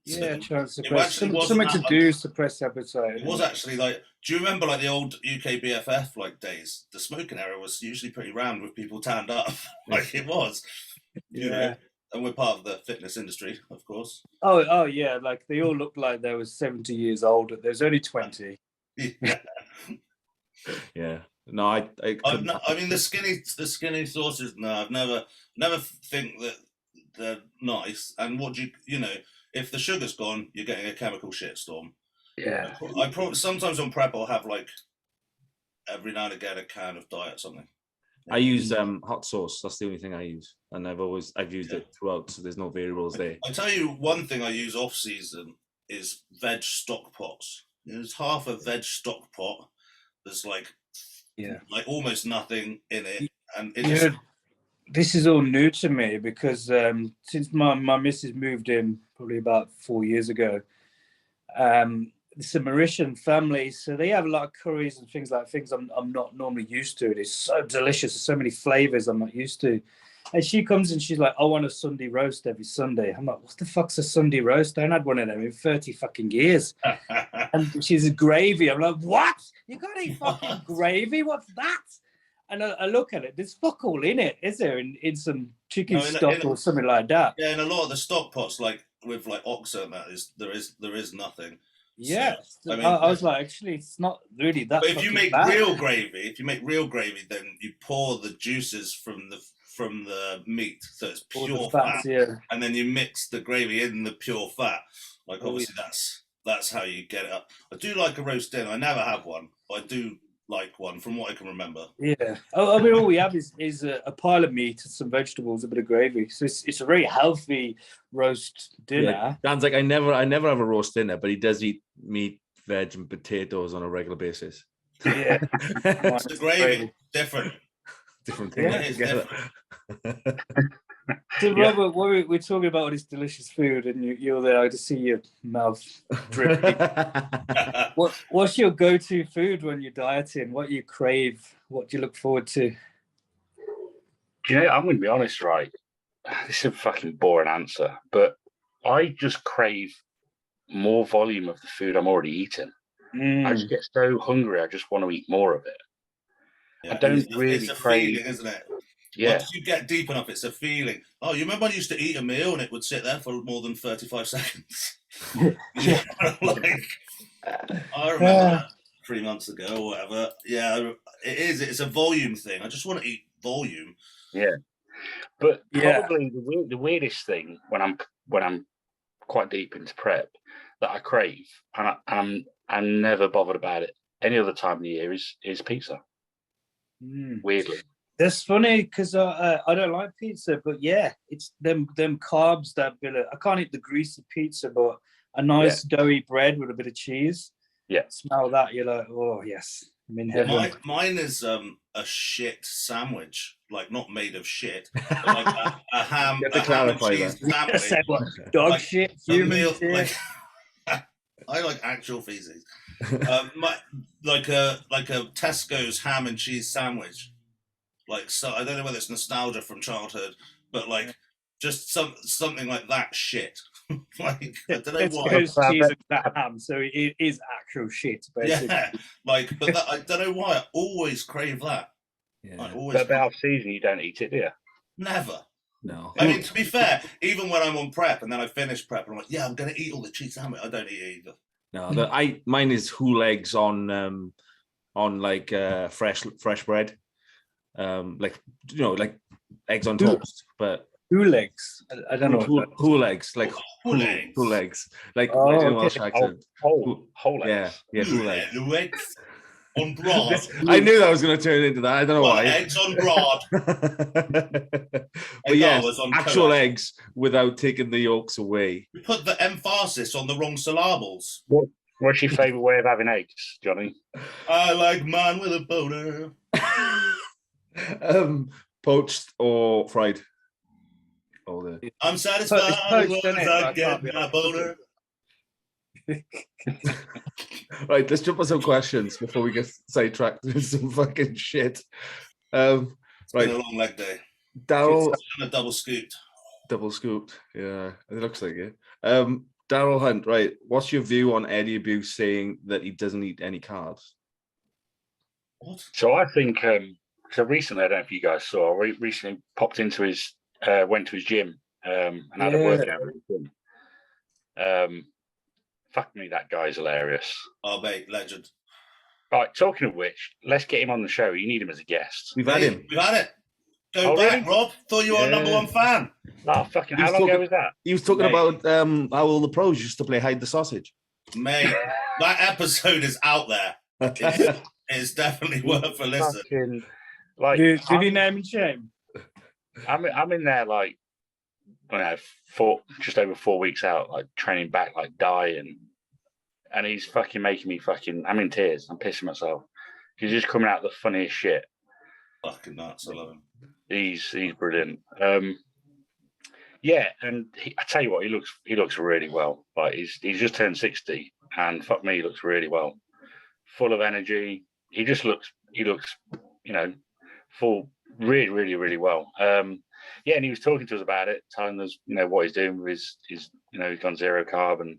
S4: Yeah, trying to suppress something to do, suppress appetite.
S3: It was actually like, do you remember like the old UK BFF like days? The smoking area was usually pretty rammed with people tanned up. Like it was, you know. And we're part of the fitness industry, of course.
S4: Oh yeah, like they all looked like they were 70 years old. There's only 20.
S3: Yeah.
S1: Yeah. No, I
S3: mean the skinny sauces. No, I've never think that they're nice. And what you know, if the sugar's gone, you're getting a chemical shitstorm.
S2: Yeah.
S3: I probably sometimes on prep I'll have like every now and again a can of diet something.
S1: I use hot sauce. That's the only thing I use, and I've used it throughout, so there's no variables there.
S3: I tell you, one thing I use off season is veg stock pots. There's half a veg stock pot. There's like almost nothing in it, and
S4: this is all new to me because since my missus moved in probably about 4 years ago, it's a Mauritian family, so they have a lot of curries and things I'm not normally used to. It's so delicious. There's so many flavors I'm not used to. And she comes and she's like, I want a Sunday roast every Sunday. I'm like, what the fuck's a Sunday roast? I haven't had one of them in 30 fucking years. And she's a gravy. I'm like, what? You got any fucking gravy? What's that? And I look at it. There's fuck all in it, is there? In some chicken stock or something like that.
S3: Yeah, and a lot of the stock pots, like with like oxo and that, there is nothing.
S4: Yeah, so, I mean, I was like, actually, it's not really that.
S3: But if you make real gravy, then you pour the juices from the meat, so it's pure fat, and then you mix the gravy in the pure fat. Like obviously that's how you get it up. I do like a roast dinner. I never have one, but I do like one from what I can remember.
S4: Yeah. I mean, all we have is a pile of meat, some vegetables, a bit of gravy. So it's a very healthy roast dinner.
S1: Yeah. Dan's like, I never have a roast dinner, but he does eat meat, veg, and potatoes on a regular basis.
S4: Yeah.
S3: It's the gravy, different.
S1: Different thing
S3: Yeah, it's
S1: altogether.
S4: So, Robert, we're talking about all this delicious food, and you're there. I just see your mouth dripping. What's your go-to food when you're dieting? What you crave? What do you look forward to?
S2: Do you know, I'm going to be honest, right? This is a fucking boring answer, but I just crave more volume of the food I'm already eating. I just get so hungry. I just want to eat more of it.
S3: Yeah,
S2: I don't really
S3: it's a
S2: crave.
S3: feeling, isn't it?
S2: Yeah.
S3: Once you get deep enough, it's a feeling. Oh, you remember I used to eat a meal and it would sit there for more than 35 seconds?
S4: Yeah.
S3: Like, I remember that 3 months ago or whatever. Yeah, it is. It's a volume thing. I just want to eat volume.
S2: Yeah. But probably the weirdest thing when I'm quite deep into prep that I crave, and I'm never bothered about it any other time of the year, is pizza. Weirdly.
S4: That's funny because I don't like pizza, but yeah, it's them carbs that I can't eat the greasy pizza, but a nice doughy bread with a bit of cheese.
S2: Yeah,
S4: smell that, you're like, oh yes, I'm in heaven.
S3: Mine is a shit sandwich, like not made of shit, but like a ham.
S1: You have to clarify that.
S4: Say what? Dog
S3: like
S4: shit, human shit.
S3: Like, I like actual feces. Like a Tesco's ham and cheese sandwich. Like, so I don't know whether it's nostalgia from childhood, but like just something like that shit. Like, I don't know why.
S4: It's cheese and that ham, so it is actual shit, basically.
S3: Yeah, like, but I don't know why. I always crave that.
S1: Yeah.
S3: I always.
S2: But about season, you don't eat it, do you?
S3: Never.
S1: No.
S3: I mean, to be fair, even when I'm on prep and then I finish prep, and I'm like, yeah, I'm going to eat all the cheese sandwich. I don't eat it either.
S1: No, mine is whole eggs on like fresh bread, like like eggs on toast, but
S4: whole eggs. I don't know.
S1: Whole eggs, like whole eggs, like Welsh accent.
S2: Whole eggs.
S1: Yeah, whole eggs.
S3: Eggs on broad.
S1: I knew that was going to turn into that. I don't know why.
S3: Eggs on broad.
S1: But yes, actual eggs without taking the yolks away.
S3: We put the emphasis on the wrong syllables.
S2: What's your favourite way of having eggs, Johnny?
S3: I like mine with a boner.
S1: Poached or fried.
S3: I'm satisfied
S4: poached,
S3: as I get my boner.
S1: Right, let's jump on some questions before we get sidetracked with some fucking shit. Right,
S3: been a long leg day.
S1: Daryl,
S3: a double scooped.
S1: Double scooped. Yeah, it looks like it. Daryl Hunt, right? What's your view on Eddie Abuse saying that he doesn't eat any carbs?
S3: What?
S2: So I think so. Recently, I don't know if you guys saw. I recently popped into his, went to his gym and had a workout with him. Fuck me, that guy's hilarious.
S3: Oh, mate, legend.
S2: Right, talking of which, let's get him on the show. You need him as a guest.
S1: We've had him.
S3: We've had it. Go back, really? Rob. Thought you were our number one fan.
S2: Oh, fucking, how long ago was that?
S1: He was talking about how all the pros used to play hide the sausage.
S3: Mate, that episode is out there. It's definitely worth a listen.
S2: Fucking, like,
S4: did he name and shame?
S2: I'm in there like, I don't know, just over 4 weeks out, like training back, like dying, and he's fucking making me fucking. I'm in tears. I'm pissing myself. He's just coming out with the funniest shit.
S3: Fucking nuts! I love him.
S2: He's brilliant. Yeah, and I tell you what, he looks really well. Like he's just turned 60, and fuck me, he looks really well. Full of energy. He looks, full, really, really, really well. Yeah, and he was talking to us about it, telling us, what he's doing with his he's gone zero carb and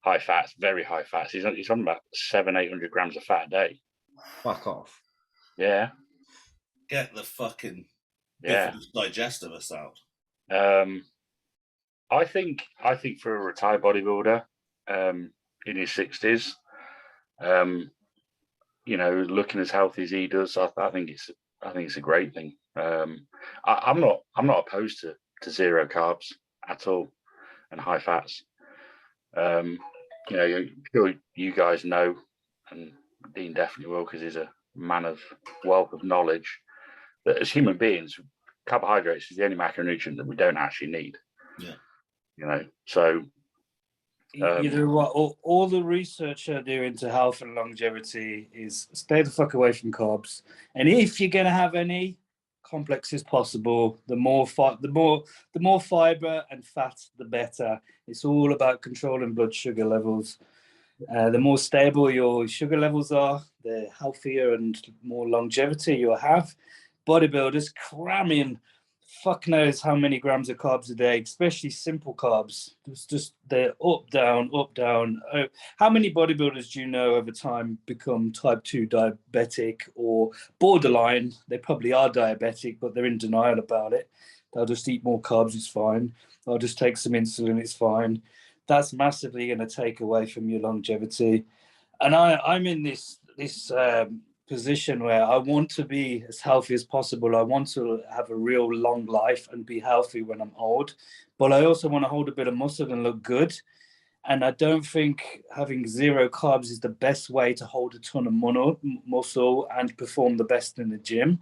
S2: high fats, very high fats. He's on about 700-800 grams of fat a day.
S1: Fuck off.
S2: Yeah.
S3: Get the fucking digestivus out.
S2: I think for a retired bodybuilder in his 60s, looking as healthy as he does, I think it's a great thing. I'm not opposed to zero carbs at all and high fats. Sure you guys know, and Dean definitely will, because he's a man of wealth of knowledge, that as human beings, carbohydrates is the only macronutrient that we don't actually need.
S3: Yeah.
S2: So
S4: You know what? All the research I do into health and longevity is stay the fuck away from carbs. And if you're gonna have any, complex as possible. The more fiber and fat, the better. It's all about controlling blood sugar levels. The more stable your sugar levels are, the healthier and more longevity you'll have. Bodybuilders cramming fuck knows how many grams of carbs a day, especially simple carbs. It's just they're up, down, up, down. Oh, how many bodybuilders do you know over time become type 2 diabetic or borderline? They probably are diabetic, but they're in denial about it. They'll just eat more carbs, it's fine. They'll just take some insulin, it's fine. That's massively going to take away from your longevity. And I'm in this position where I want to be as healthy as possible. I want to have a real long life and be healthy when I'm old, but I also want to hold a bit of muscle and look good. And I don't think having zero carbs is the best way to hold a ton of muscle and perform the best in the gym.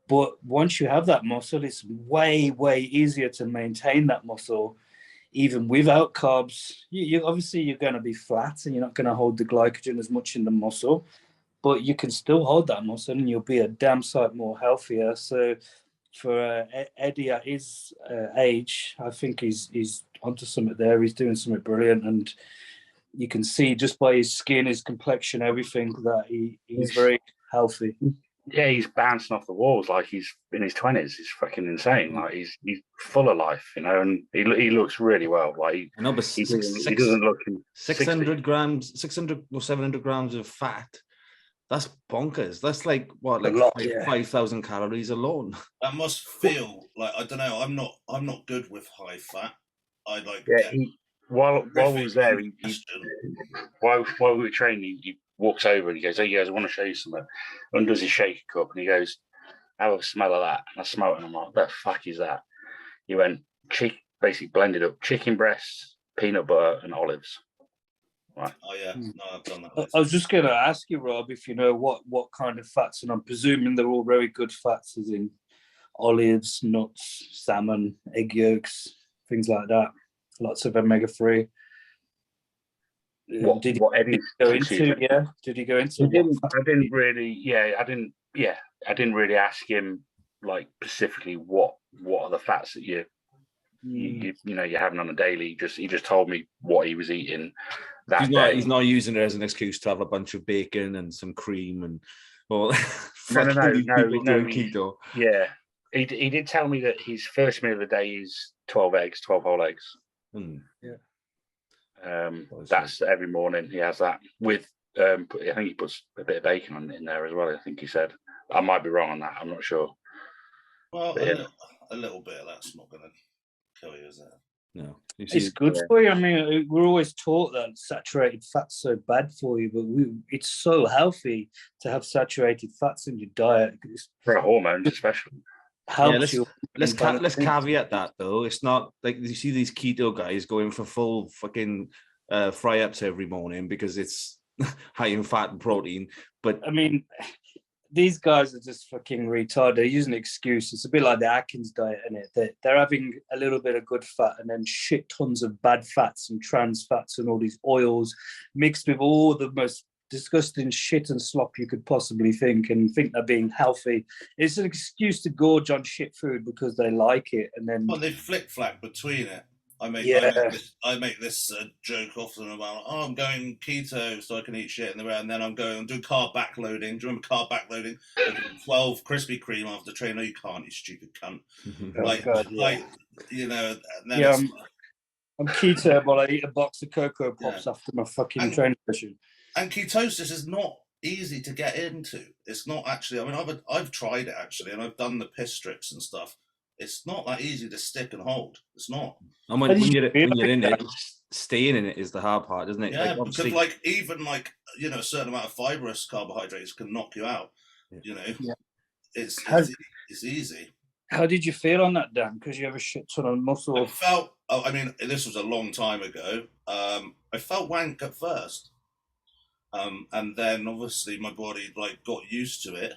S4: But once you have that muscle, it's way, way easier to maintain that muscle even without carbs. You obviously you're going to be flat and you're not going to hold the glycogen as much in the muscle, but you can still hold that muscle and you'll be a damn sight more healthier. So for Eddie at his age, I think he's onto something there. He's doing something brilliant, and you can see just by his skin, his complexion, everything that he's very healthy.
S2: Yeah, he's bouncing off the walls like he's in his 20s. It's fucking insane. Like he's full of life, you know, and he looks really well. Like
S1: I know, but
S2: he doesn't look
S1: 600 grams, 600 or 700 grams of fat. That's bonkers. That's like what, like 5,000 calories alone.
S3: That must feel like, I don't know. I'm not good with high fat. I like.
S2: Yeah. While we was there, while we were training, he walks over and he goes, "Hey guys, I want to show you something." And does his shaker cup and he goes, "Have a smell of that." And I smell it and I'm like, "What the fuck is that?" He went, basically blended up chicken breasts, peanut butter, and olives. Right.
S3: Oh yeah, no, I've done that.
S4: I was just going to ask you, Rob, if you know what kind of fats, and I'm presuming they're all very good fats, as in olives, nuts, salmon, egg yolks, things like that. Lots of omega-3. Did he go into? Yeah, did he go into?
S2: I didn't really ask him like specifically what are the fats that you're having on a daily. He just told me what he was eating.
S1: He's not using it as an excuse to have a bunch of bacon and some cream and
S2: no,
S1: keto.
S2: Yeah, he did tell me that his first meal of the day is 12 whole eggs.
S4: Yeah.
S2: That's every morning. He has that with. I think he puts a bit of bacon in there as well. I think he said. I might be wrong on that. I'm not sure.
S3: Well, a little bit of that's not going to kill you, is it?
S1: No,
S4: it's good for you. I mean, we're always taught that saturated fat's so bad for you, but it's so healthy to have saturated fats in your diet.
S2: For hormones, especially.
S1: Helps you. Let's caveat that though. It's not like you see these keto guys going for full fucking fry ups every morning because it's high in fat and protein. But
S4: I mean, these guys are just fucking retarded. They're using an excuse. It's a bit like the Atkins diet, isn't it? They're having a little bit of good fat and then shit tons of bad fats and trans fats and all these oils mixed with all the most disgusting shit and slop you could possibly think, and think they're being healthy. It's an excuse to gorge on shit food because they like it, and then
S3: they flick flack between it. I make this joke often about, I'm going keto so I can eat shit in the and then I'm going and do carb backloading. Do you remember carb backloading? 12 Krispy Kreme after training. No, you can't, you stupid cunt.
S4: I'm keto, but I eat a box of Cocoa Pops after my fucking training session.
S3: And ketosis is not easy to get into. It's not actually. I mean, I've tried it actually, and I've done the piss strips and stuff. It's not that easy to stick and hold. It's not.
S1: And when you're in it, staying in it is the hard part, isn't it?
S3: Yeah, because even a certain amount of fibrous carbohydrates can knock you out. You know, it's easy.
S4: How did you feel on that, Dan? Because you have a shit ton of muscle.
S3: I felt. I mean, this was a long time ago. I felt wank at first. And then obviously my body got used to it,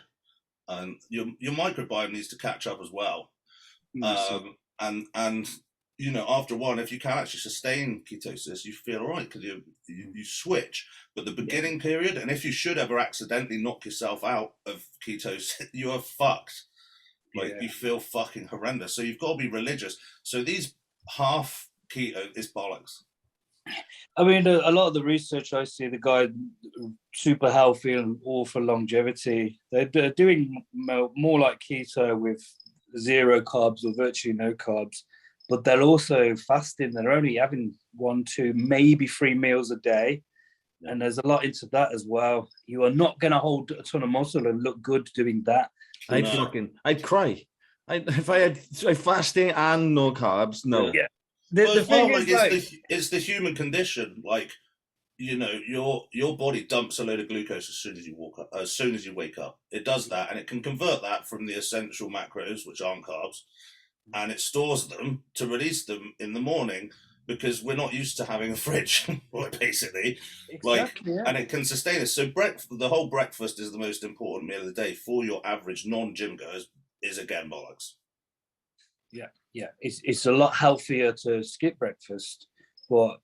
S3: and your microbiome needs to catch up as well. And you know, after one, if you can actually sustain ketosis, you feel all right because you switch. But the beginning period, and if you should ever accidentally knock yourself out of ketosis, you are fucked. Like you feel fucking horrendous. So you've got to be religious. So these half keto is bollocks.
S4: I mean, a lot of the research I see, the guy super healthy and all for longevity, they're doing more like keto with 0 carbs or virtually no carbs, but they're also fasting. They're only having 1, 2, maybe 3 meals a day. And there's a lot into that as well. You are not going to hold a ton of muscle and look good doing that.
S1: I'd cry. If I had fasting and no carbs, no.
S4: Yeah.
S3: The thing is, it's the human condition. Like, you know, your body dumps a load of glucose as soon as you wake up. It does that, and it can convert that from the essential macros, which aren't carbs, and it stores them to release them in the morning because we're not used to having a fridge, basically.
S4: Exactly,
S3: and it can sustain us. So the whole breakfast is the most important meal of the day for your average non-gym goers. Is again bollocks.
S4: Yeah, it's a lot healthier to skip breakfast, but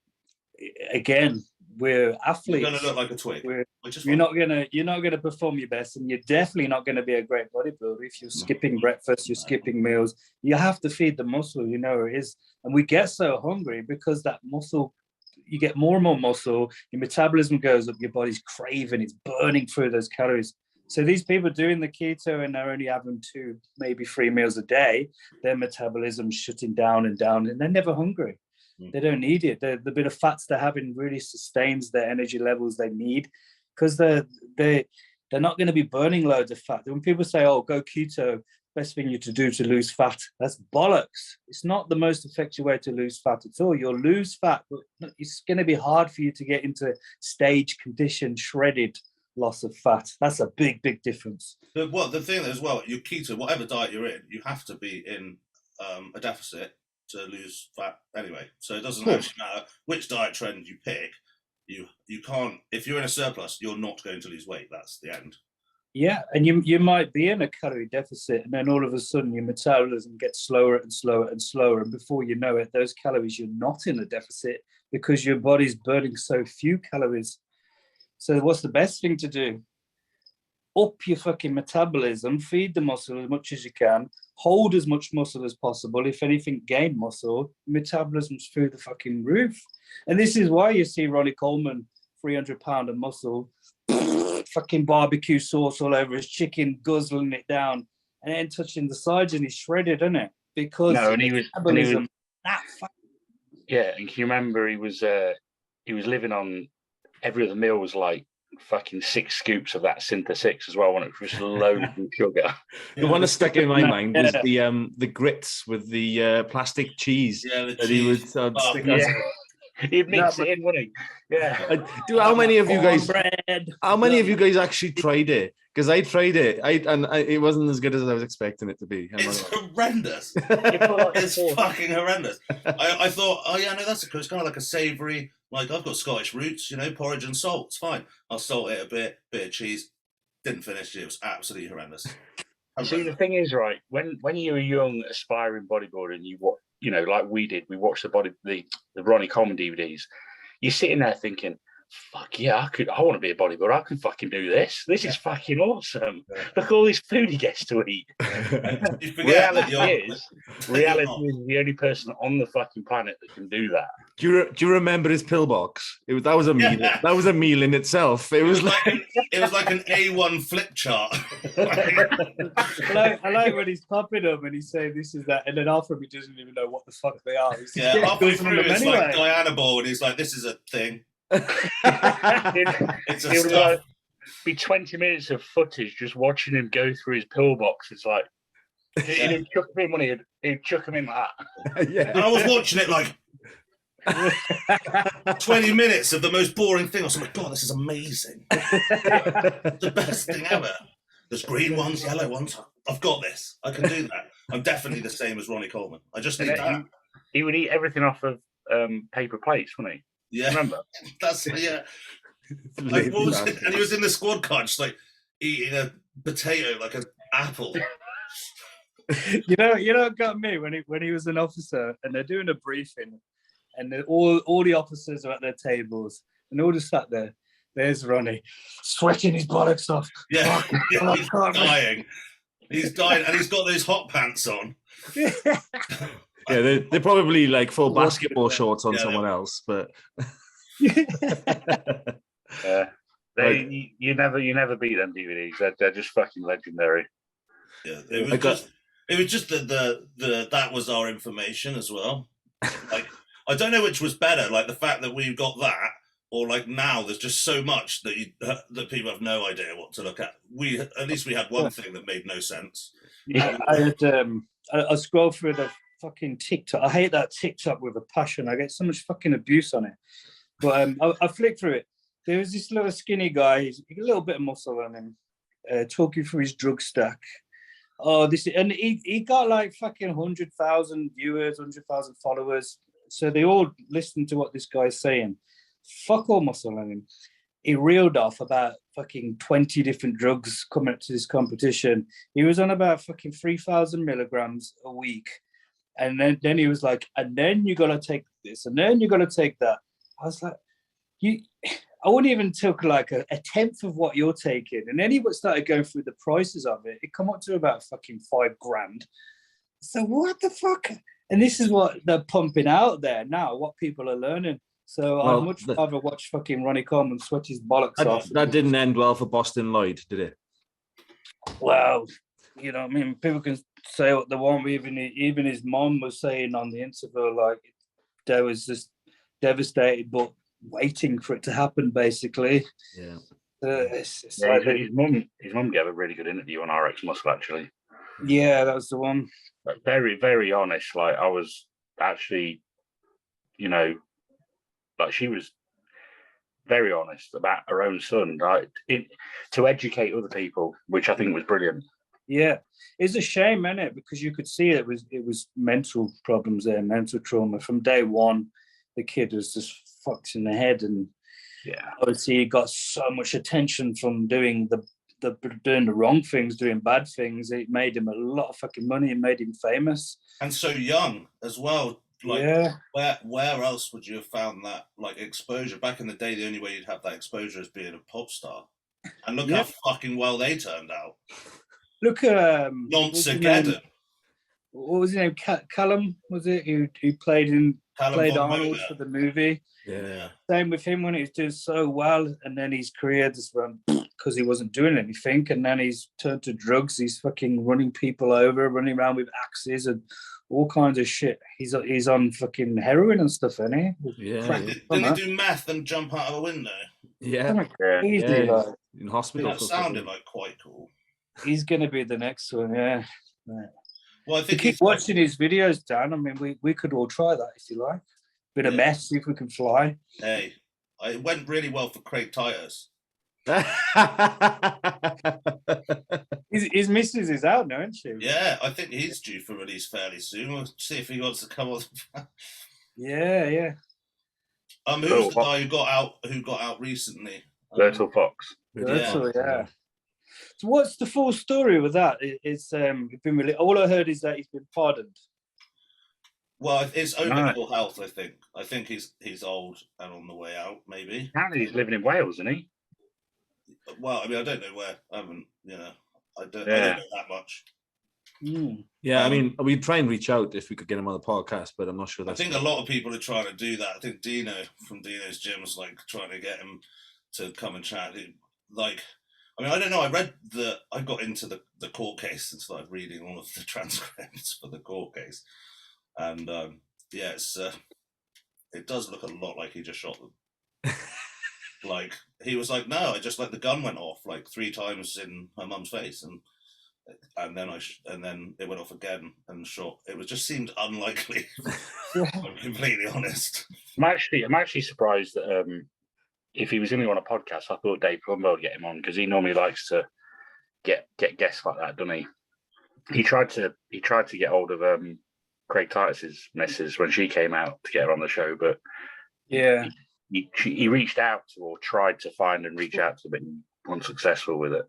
S4: again, we're athletes.
S3: You're going to look like a twig.
S4: You're not gonna perform your best, and you're definitely not going to be a great bodybuilder if you're skipping breakfast, you're skipping meals. You have to feed the muscle, you know it is, and we get so hungry because that muscle. You get more and more muscle, your metabolism goes up, your body's craving, it's burning through those calories. So these people doing the keto and they're only having 2, maybe 3 meals a day, their metabolism's shutting down, and they're never hungry. They don't need it. The bit of fats they're having really sustains their energy levels they need, because they're not going to be burning loads of fat. When people say, "Oh, go keto, best thing you to do to lose fat," that's bollocks. It's not the most effective way to lose fat at all. You'll lose fat, but it's going to be hard for you to get into stage condition shredded loss of fat. That's a big difference.
S3: The thing as well, your keto, whatever diet you're in, you have to be in a deficit to lose fat anyway. So it doesn't actually matter which diet trend you pick. You can't, if you're in a surplus, you're not going to lose weight. That's the end.
S4: Yeah, and you might be in a calorie deficit, and then all of a sudden your metabolism gets slower and slower and slower, and before you know it, those calories, you're not in a deficit because your body's burning so few calories. So what's the best thing to do? Up your fucking metabolism, feed the muscle as much as you can, hold as much muscle as possible. If anything, gain muscle, metabolism's through the fucking roof. And this is why you see Ronnie Coleman, 300 pound of muscle, fucking barbecue sauce all over his chicken, guzzling it down, and then touching the sides, and he's shredded, isn't it? Because metabolism.
S2: Yeah, and can you remember he was living on every other meal was like fucking 6 scoops of that Syntha 6 as well, when it was just loaded with sugar.
S1: The one that stuck in my mind was the grits with the plastic cheese.
S3: Yeah, the
S1: that
S3: cheese.
S1: He would stick
S2: He'd mix it in, wouldn't he? Yeah.
S1: How many of you guys actually tried it? Because I tried it, and it wasn't as good as I was expecting it to be.
S3: It's horrendous. It's fucking horrendous. I thought, oh yeah, no, that's it's kind of like a savoury. Like, I've got Scottish roots, you know, porridge and salt. It's fine. I'll salt it a bit of cheese. Didn't finish it. It was absolutely horrendous.
S2: See, the thing is, right, when you're a young, aspiring bodybuilder and you watch, you know, like we did, we watched the Ronnie Coleman DVDs, you're sitting there thinking, fuck yeah, I want to be a bodybuilder. I can fucking do this. This is fucking awesome. Look at all this food he gets to eat. Reality is the only person on the fucking planet that can do that.
S1: Do you remember his pillbox? That was a meal. Yeah. That was a meal in itself. It was like
S3: an A1 flip chart.
S4: I like when he's popping them and he's saying this is that, and then after he doesn't even know what the fuck they are.
S3: Halfway through it's anyway. Like Diana Ball, and he's like, "This is a thing."
S2: It would like be 20 minutes of footage just watching him go through his pillbox. It's like he'd chuck him in when he'd chuck him in like that.
S3: Yeah. And I was watching it like 20 minutes of the most boring thing. I was like, God, this is amazing. The best thing ever. There's green ones, yellow ones. I've got this. I can do that. I'm definitely the same as Ronnie Coleman. I just need that.
S2: He would eat everything off of paper plates, wouldn't he?
S3: Yeah,
S2: remember?
S3: That's yeah. Like, and he was in the squad car, just like eating a potato like an apple.
S4: You know what got me when he was an officer and they're doing a briefing and all the officers are at their tables and they all just sat there. There's Ronnie, sweating his bollocks off.
S3: Yeah,
S4: Oh,
S3: he's dying. He's dying, and he's got those hot pants on.
S1: Yeah, they're probably like full basketball shorts on someone else, but
S2: yeah, you never beat them DVDs. They're just fucking legendary.
S3: Yeah, it was just that was our information as well. Like, I don't know which was better, like the fact that we've got that, or like now there's just so much that people have no idea what to look at. At least we had one thing that made no sense.
S4: I scroll through the fucking TikTok. I hate that TikTok with a passion. I get so much fucking abuse on it. But I flicked through it. There was this little skinny guy, he's a little bit of muscle on him, talking through his drug stack. And he got like fucking 100,000 viewers, 100,000 followers. So they all listened to what this guy's saying. Fuck all muscle on him. He reeled off about fucking 20 different drugs coming up to this competition. He was on about fucking 3,000 milligrams a week. And then he was like, and then you got to take this, and then you got to take that. I was like, I wouldn't even took like a tenth of what you're taking. And then he started going through the prices of it. It come up to about fucking $5,000. So what the fuck? And this is what they're pumping out there now, what people are learning. So I'd much rather watch fucking Ronnie Coleman sweat his bollocks off.
S1: That didn't end well for Boston Lloyd, did it?
S4: Well, you know, I mean, people can say what they want. Even his mom was saying on the interview, like, they was just devastated, but waiting for it to happen, basically.
S1: Yeah.
S2: Like his mum gave a really good interview on RX Muscle, actually.
S4: Yeah, that was the one.
S2: But very, very honest. Like, I was actually, you know, like, she was very honest about her own son, right? To educate other people, which I think was brilliant.
S4: Yeah, it's a shame, isn't it? Because you could see it was mental problems there, mental trauma from day one. The kid was just fucked in the head, and obviously he got so much attention from doing the wrong things, doing bad things. It made him a lot of fucking money. It made him famous,
S3: and so young as well. Like, where else would you have found that, like, exposure? Back in the day, the only way you'd have that exposure is being a pop star. And look how fucking well they turned out.
S4: Look at what was his name? Callum, was it? Who played Arnold for the movie.
S1: Yeah.
S4: Same with him when he was doing so well, and then his career just went because he wasn't doing anything, and then he's turned to drugs. He's fucking running people over, running around with axes and all kinds of shit. He's on fucking heroin and stuff, isn't he?
S3: Yeah. Didn't he do meth and jump out of a window?
S1: Yeah.
S4: Easy, like,
S1: in hospital.
S3: That sounded like quite cool.
S4: He's going to be the next one, yeah.
S3: Well, I think
S4: keep watching his videos, Dan. I mean, we could all try that if you like. Bit of mess, see if we can fly.
S3: Hey, it went really well for Craig Titus.
S4: His missus is out now, isn't she?
S3: Yeah, I think he's due for release fairly soon. We'll see if he wants to come on.
S4: Yeah.
S3: Who's the guy who got out recently?
S2: Little Fox.
S4: Yeah. So what's the full story with that? It's been really. All I heard is that he's been pardoned.
S3: Well, it's over mental health. I think. I think he's old and on the way out. Maybe.
S2: Apparently, he's living in Wales, isn't he?
S3: Well, I mean, I don't know where. I haven't. I don't know that much.
S1: Yeah, I mean, we'd try and reach out if we could get him on the podcast, but I'm not sure.
S3: I think a lot of people are trying to do that. I think Dino from Dino's Gym was like trying to get him to come and chat. I mean, I don't know. I got into the court case and started reading all of the transcripts for the court case, and it does look a lot like he just shot them. Like, he was like, no, I just, like, the gun went off like 3 times in her mum's face, and then it went off again and shot. It just seemed unlikely. I'm completely honest.
S2: I'm actually surprised that if he was going to go on a podcast, I thought Dave Cromwell would get him on, because he normally likes to get guests like that, doesn't he? He tried to get hold of Craig Titus's missus when she came out to get her on the show, but he reached out to, or tried to find and reach out to, but unsuccessful with it.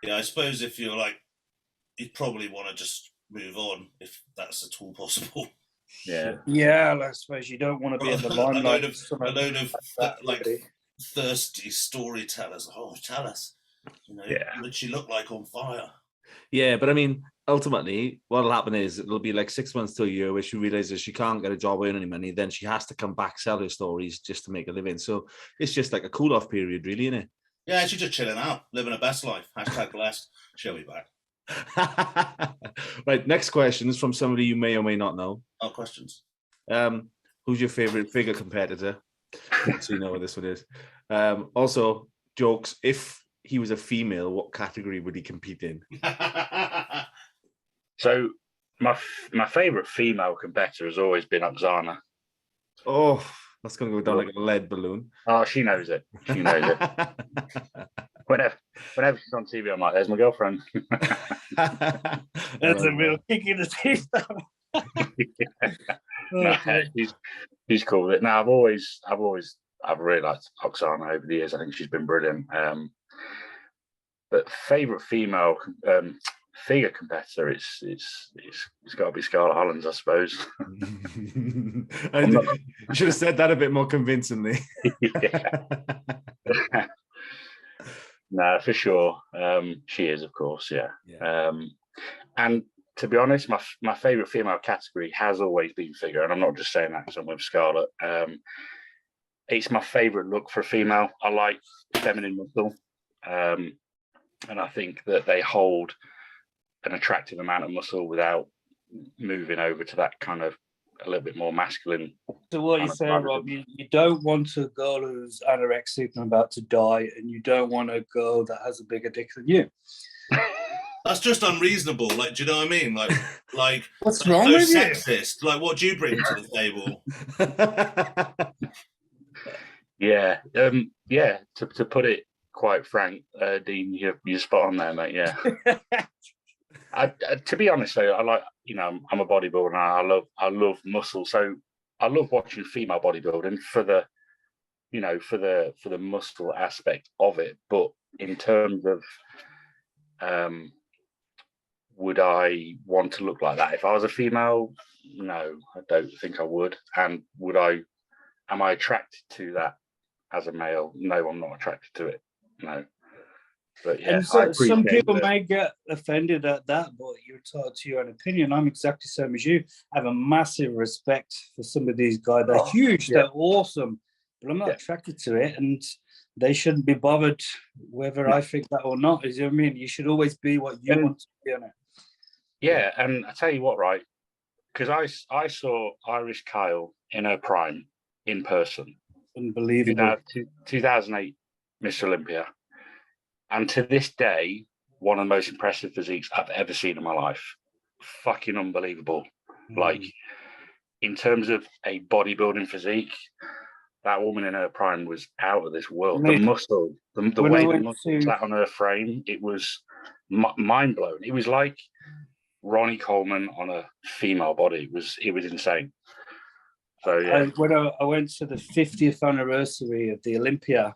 S3: Yeah, I suppose if you're like, you'd probably want to just move on if that's at all possible.
S2: Yeah.
S4: Yeah, I suppose you don't want to be in the limelight.
S3: A load of like thirsty storytellers. Oh, tell us, what did she look like on fire?
S1: Yeah, but I mean, ultimately, what'll happen is it'll be like 6 months to a year where she realizes she can't get a job or earn any money. Then she has to come back, sell her stories just to make a living. So it's just like a cool off period, really, isn't it?
S3: Yeah, she's just chilling out, living her best life. #blessed. She'll be back.
S1: Right, next question is from somebody you may or may not know.
S3: Oh, questions.
S1: Who's your favorite figure competitor? So you know what this one is. Also, jokes. If he was a female, what category would he compete in?
S2: So my favorite female competitor has always been Oksana.
S1: Oh, that's going to go down like a lead balloon.
S2: Oh, she knows it. She knows it. Whenever she's on TV, I'm like, "There's my girlfriend."
S4: That's a real kick in the teeth.
S2: No, she's cool with it. Now, I've really liked Oksana over the years. I think she's been brilliant. But favorite female figure competitor, it's got to be Scarlett Hollands, I suppose.
S1: You should have said that a bit more convincingly.
S2: No, for sure. She is, of course, yeah. And to be honest, my favorite female category has always been figure, and I'm not just saying that because I'm with Scarlett. It's my favorite look for a female. I like feminine muscle, and I think that they hold an attractive amount of muscle without moving over to that kind of a little bit more masculine.
S4: So what you're saying, Rob, you don't want a girl who's anorexic and about to die, and you don't want a girl that has a bigger dick than you.
S3: That's just unreasonable. Like, do you know what I mean? Like
S4: what's wrong with
S3: sexist. Like, what do you bring to the table?
S2: Yeah. To put it quite frank, Dean, you're spot on there, mate. Yeah. To be honest, though, I like, I'm a bodybuilder. And I love muscle, so I love watching female bodybuilding for the muscle aspect of it. But in terms of, would I want to look like that if I was a female? No, I don't think I would. And am I attracted to that as a male? No, I'm not attracted to it. No. But yeah,
S4: and so, some people may get offended at that, but you're entitled to your own opinion. I'm exactly the same as you. I have a massive respect for some of these guys. They're huge, they're awesome, but I'm not attracted to it, and they shouldn't be bothered whether I think that or not. You know what I mean? You should always be what you want to be on it.
S2: Yeah, and I tell you what, right? Because I saw Irish Kyle in her prime in person.
S4: Unbelievable.
S2: 2008 Miss Olympia. And to this day, one of the most impressive physiques I've ever seen in my life. Fucking unbelievable. Like, in terms of a bodybuilding physique, that woman in her prime was out of this world. The muscle, the way the muscle sat on her frame, it was mind-blowing. It was like Ronnie Coleman on a female body. It was insane. So, yeah.
S4: When I went to the 50th anniversary of the Olympia,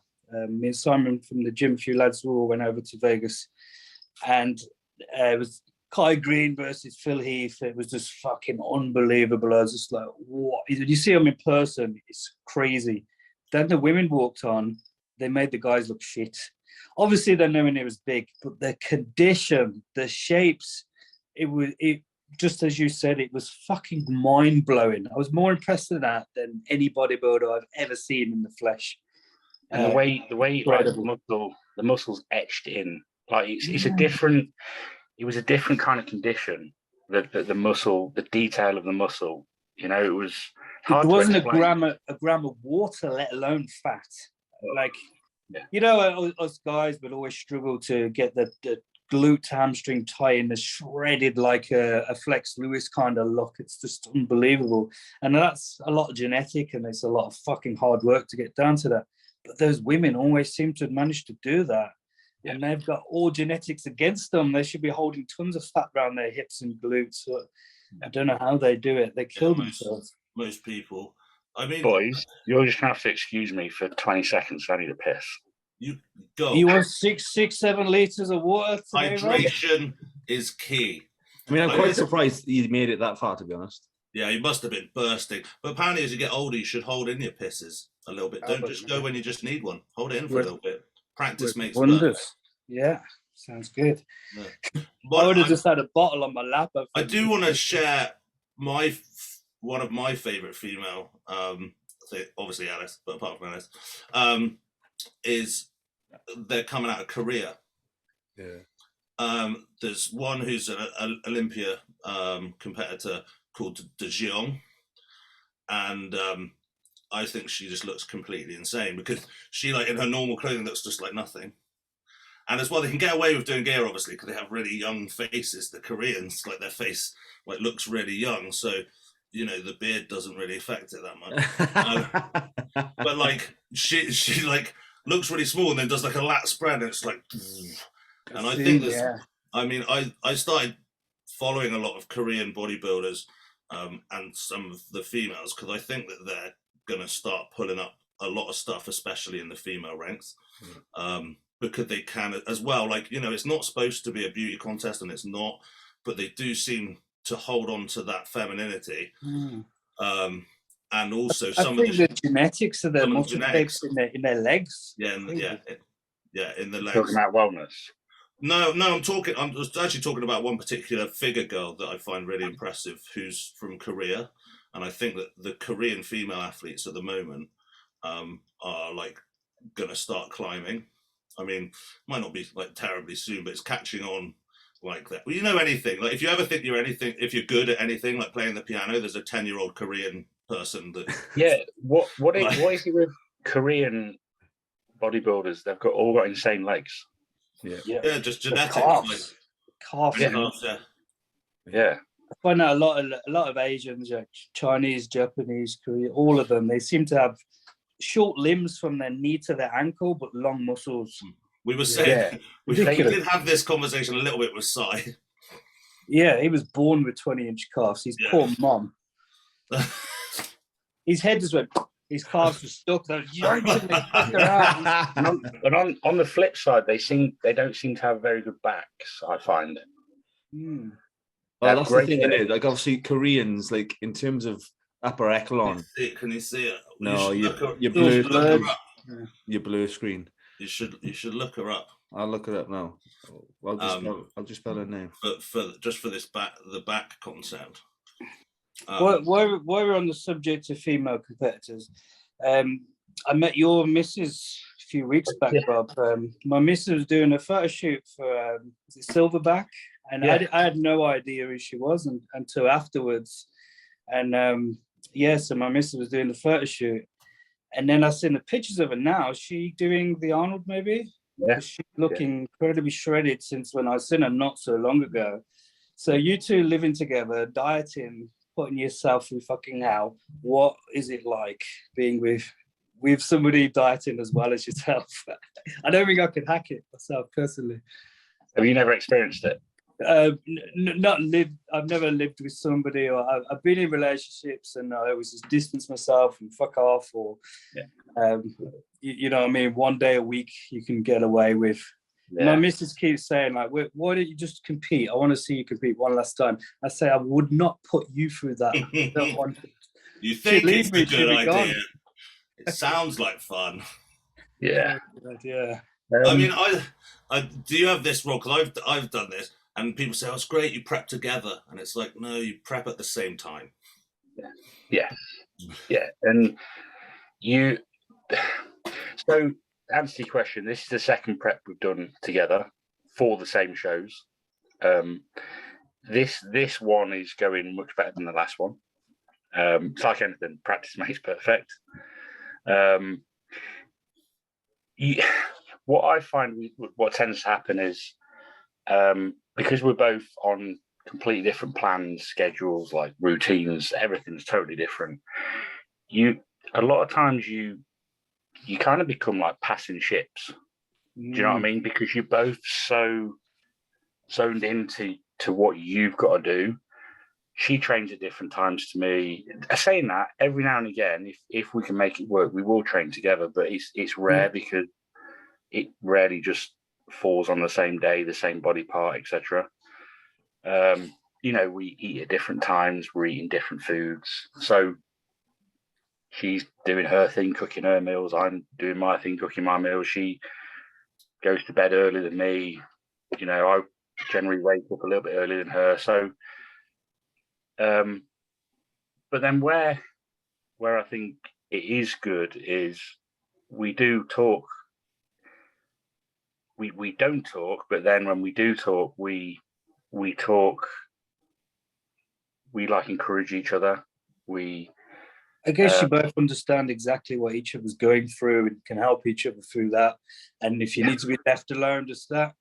S4: me and Simon from the gym, a few lads, we all went over to Vegas, and it was Greene versus Phil Heath. It was just fucking unbelievable. I was just like, what? You see them in person, it's crazy. Then the women walked on, they made the guys look shit. Obviously, they knew it was big, but the condition, the shapes, it just as you said, it was fucking mind-blowing. I was more impressed with that than any bodybuilder I've ever seen in the flesh.
S2: And the way like the muscles etched in, like it's a different. It was a different kind of condition. The muscle, the detail of the muscle. It was hard. It wasn't a gram
S4: of water, let alone fat. Like, us guys would always struggle to get the glute to hamstring tie in the shredded like a Flex Lewis kind of look. It's just unbelievable, and that's a lot of genetic, and it's a lot of fucking hard work to get down to that. But those women always seem to have managed to do that. Yeah. And they've got all genetics against them. They should be holding tons of fat around their hips and glutes. So I don't know how they do it. They kill themselves.
S3: Most people. I mean,
S2: boys, you're just going to have to excuse me for 20 seconds. I need a piss.
S3: You go.
S4: You want 7 liters of water today,
S3: hydration is key.
S1: I mean, I'm quite surprised he made it that far, to be honest.
S3: Yeah, you must have been bursting. But apparently, as you get older, you should hold in your pisses a little bit. Don't just go when you just need one. Hold it in for a little bit. Practice makes
S4: wonders.
S3: perfect.
S4: Yeah, sounds good.
S3: Yeah.
S4: I would have just had a bottle on my lap.
S3: I do want to share one of my favourite female, obviously Alice, but apart from Alice, is they're coming out of Korea.
S1: Yeah.
S3: There's one who's an Olympia competitor called De Jeong, and I think she just looks completely insane because she, like, in her normal clothing, looks just like nothing. And as well, they can get away with doing gear, obviously, because they have really young faces. The Koreans, like, their face like looks really young, so the beard doesn't really affect it that much. But like she like looks really small and then does like a lat spread, and it's like, and I think this. Yeah. I mean, I started following a lot of Korean bodybuilders and some of the females because I think that they're gonna start pulling up a lot of stuff, especially in the female ranks. Because they can as well, like, it's not supposed to be a beauty contest, and it's not, but they do seem to hold on to that femininity. And also
S4: I think the genetics of the muscle shapes in their legs.
S3: Yeah, in the legs.
S2: Talking about wellness.
S3: No, I'm actually talking about one particular figure girl that I find really impressive, who's from Korea, and I think that the Korean female athletes at the moment are like gonna start climbing. I mean, might not be like terribly soon, but it's catching on like that. Well, anything. Like, if you ever think if you're good at anything, like playing the piano, there's a 10-year-old Korean person that.
S2: Yeah. What is it with Korean bodybuilders? They've all got insane legs.
S3: Yeah, just genetic.
S4: Calves.
S2: Yeah.
S4: I find out a lot of Asians, Chinese, Japanese, Korean, all of them, they seem to have short limbs from their knee to their ankle, but long muscles.
S3: We were saying we did have this conversation a little bit with Sai.
S4: Yeah, he was born with 20-inch calves. His poor mom. His head just went. His calves were stuck. They were yanking the fucker out.
S2: And on the flip side, they don't seem to have very good backs, I find.
S1: Well, that's the thing, isn't it? Like, obviously, Koreans, like, in terms of upper echelon.
S3: Can you see it?
S1: No, you're blue screen.
S3: You should look her up.
S1: I'll look her up now. I'll just spell her name.
S3: But for this the back concept.
S4: While we're on the subject of female competitors, I met your missus a few weeks back, Rob. My missus was doing a photo shoot for Silverback, and I had no idea who she was until afterwards. And so my missus was doing the photo shoot, and then I seen the pictures of her now. Is she doing the Arnold, maybe?
S2: Yeah.
S4: She's looking incredibly shredded since when I seen her not so long ago. So you two living together, dieting, putting yourself through fucking hell. What is it like being with somebody dieting as well as yourself? I don't think I could hack it myself personally.
S2: Have you never experienced it?
S4: I've never lived with somebody, or I've been in relationships and I always just distance myself and fuck off, or you know what I mean, one day a week you can get away with. My missus keeps saying, like, why don't you just compete? I want to see you compete one last time. I say, I would not put you through that.
S3: You think it's a good idea. It sounds like fun.
S2: Yeah.
S3: I mean, I do you have this, Rob? Because I've done this. And people say, oh, it's great, you prep together. And it's like, no, you prep at the same time.
S2: Yeah. And so, answer your question, this is the second prep we've done together for the same shows. This one is going much better than the last one. It's like anything, practice makes perfect. What I find, what tends to happen is, because we're both on completely different plans, schedules, like routines, everything's totally different. A lot of times you kind of become like passing ships. Do you know what I mean? Because you're both so zoned into what you've got to do. She trains at different times to me. Saying that, every now and again, if we can make it work, we will train together. But it's rare because it rarely just falls on the same day, the same body part, etc. you know, we eat at different times, we're eating different foods. So she's doing her thing, cooking her meals. I'm doing my thing, cooking my meals. She goes to bed earlier than me. You know, I generally wake up a little bit earlier than her. So, but then where I think it is good is we do talk. We don't talk, but then when we do talk, we talk. We like encourage each other.
S4: I guess you both understand exactly what each other's going through and can help each other through that. And if you need to be left alone, just that.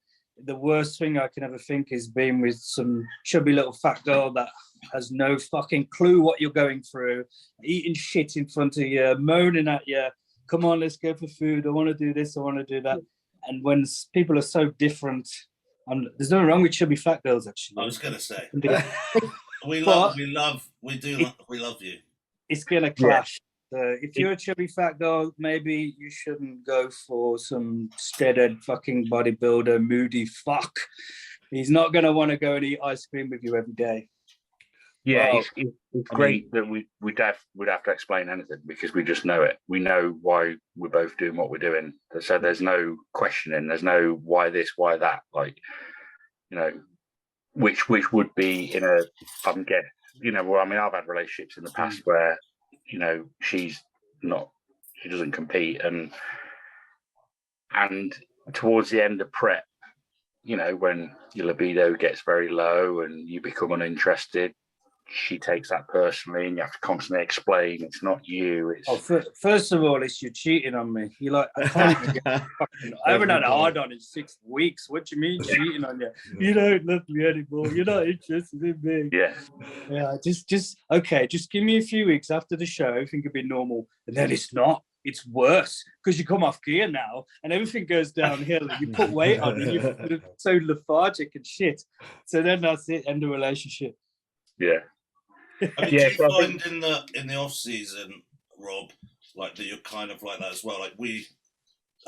S4: The worst thing I can ever think is being with some chubby little fat girl that has no fucking clue what you're going through, eating shit in front of you, moaning at you. Come on, let's go for food. I want to do this. I want to do that. And when people are so different, there's nothing wrong with chubby fat girls. Actually,
S3: I was going to say, we
S4: But-
S3: love you.
S4: it's gonna clash. If you're a chubby fat girl, maybe you shouldn't go for some steaded fucking bodybuilder, moody fuck. He's not gonna want to go and eat ice cream with you every day.
S2: Yeah,
S1: Well,
S2: it's great that we'd have to explain anything because we just know it. We know why we're both doing what we're doing. So there's no questioning. There's no why this, why that. Like, you know, which would be in a, I'm guessing, you know, well, I mean, I've had relationships in the past where, you know, she doesn't compete, and towards the end of prep, you know, when your libido gets very low and you become uninterested, she takes that personally, and you have to constantly explain it's not you. It's
S4: first of all, it's you cheating on me. You're like, I can't even get I haven't had a hard on in 6 weeks. What do you mean cheating on you? You don't love me anymore. You're not interested in me. Yeah. Just okay. Just give me a few weeks after the show. Everything could be normal, and then it's not. It's worse because you come off gear now, and everything goes downhill. And you put weight on, and you're so lethargic and shit. So then that's it. End of relationship.
S2: Yeah.
S3: I mean, do you find in the off season, Rob, like that you're kind of like that as well? Like we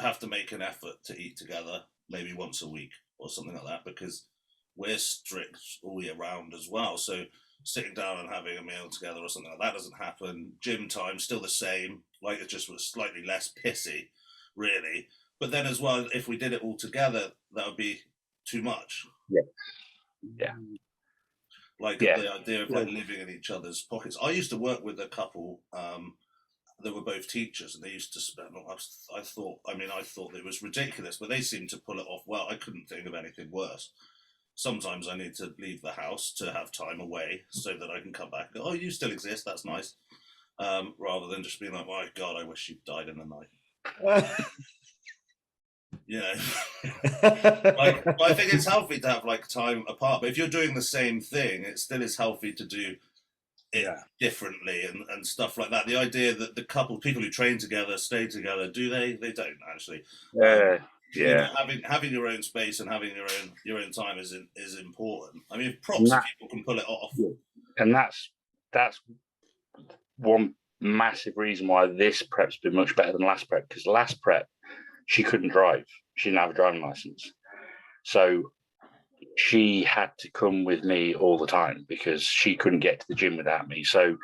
S3: have to make an effort to eat together, maybe once a week or something like that, because we're strict all year round as well. So sitting down and having a meal together or something like that doesn't happen. Gym time still the same, like it just was slightly less pissy, really. But then as well, if we did it all together, that would be too much.
S2: Yeah.
S3: Like the idea of like living in each other's pockets. I used to work with a couple that were both teachers, and they used to spend. I thought it was ridiculous, but they seemed to pull it off well. I couldn't think of anything worse. Sometimes I need to leave the house to have time away so that I can come back and go, oh, you still exist. That's nice. Rather than just being like, my God, I wish you died in the night. You know, I think it's healthy to have like time apart. But if you're doing the same thing, it still is healthy to do it differently and stuff like that. The idea that the people who train together stay together, do they? They don't actually. You know, having your own space and having your own time is important. I mean, props if people can pull it off.
S2: And that's one massive reason why this prep's been much better than last prep, because last prep she couldn't drive. She didn't have a driving license. So she had to come with me all the time because she couldn't get to the gym without me. So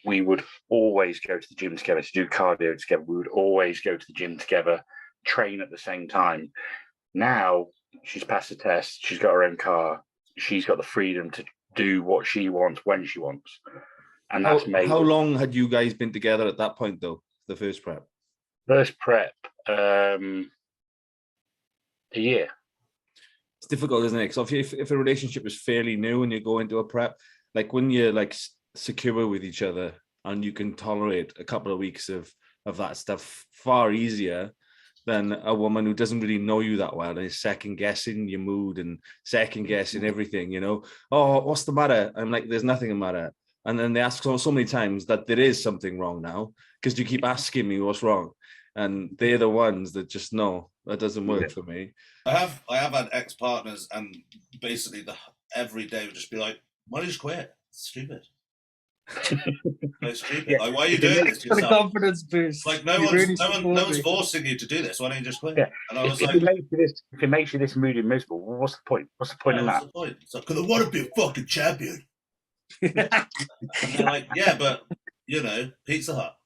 S2: we would always go to the gym together to do cardio together. We would always go to the gym together, train at the same time. Now she's passed the test. She's got her own car. She's got the freedom to do what she wants when she wants. And that's made.
S1: How long had you guys been together at that point, though? The first prep?
S2: First prep, a year.
S1: It's difficult, isn't it? So if a relationship is fairly new and you go into a prep, like when you're like secure with each other and you can tolerate a couple of weeks of that stuff far easier than a woman who doesn't really know you that well and is second guessing your mood and second guessing everything, you know. Oh, what's the matter? I'm like, there's nothing the matter. And then they ask so many times that there is something wrong now because you keep asking me what's wrong. And they're the ones that just know that doesn't work for me.
S3: I have had ex-partners, and basically every day would just be like, why don't you just quit? It's stupid. It's stupid.
S2: Yeah.
S3: Like, why are you doing this to
S4: For the
S3: yourself?
S4: confidence boost.
S3: Like, no one's forcing you to do this. Why don't you just quit?
S2: Yeah.
S3: And I was
S2: If
S3: like,
S2: it makes you this moody and miserable, well, what's the point? What's the point in
S3: what's
S2: that?
S3: the point? It's like, because I want to be a fucking champion. And they're like, yeah, but you know, Pizza Hut.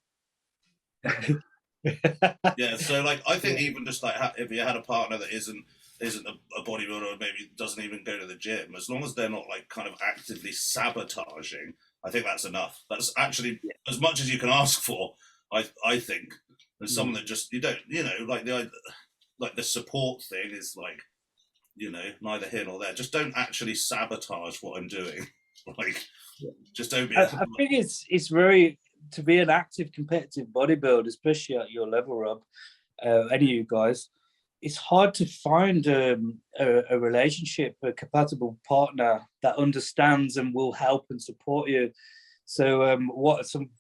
S3: Yeah, so like I think even just like if you had a partner that isn't a bodybuilder or maybe doesn't even go to the gym, as long as they're not like kind of actively sabotaging, I think that's enough. That's actually as much as you can ask for. I think there's someone that just you don't like the support thing is like neither here nor there. Just don't actually sabotage what I'm doing. Like just don't be.
S4: I think it's very to be an active competitive bodybuilder, especially at your level, Rob, any of you guys, it's hard to find a relationship, a compatible partner that understands and will help and support you. So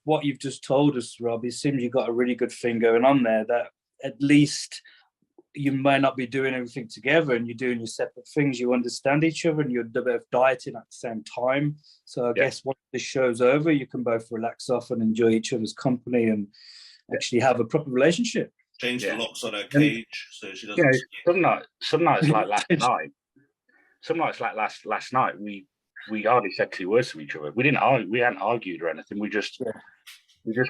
S4: what you've just told us, Rob, it seems you've got a really good thing going on there, that at least you may not be doing everything together and you're doing your separate things. You understand each other and you're both dieting at the same time. So I guess once the show's over, you can both relax off and enjoy each other's company and actually have a proper relationship.
S3: Change the locks on her cage so she doesn't.
S2: Some nights like last night. Some nights like last night, we hardly said 2 words to each other. We didn't argue. We hadn't argued or anything. We just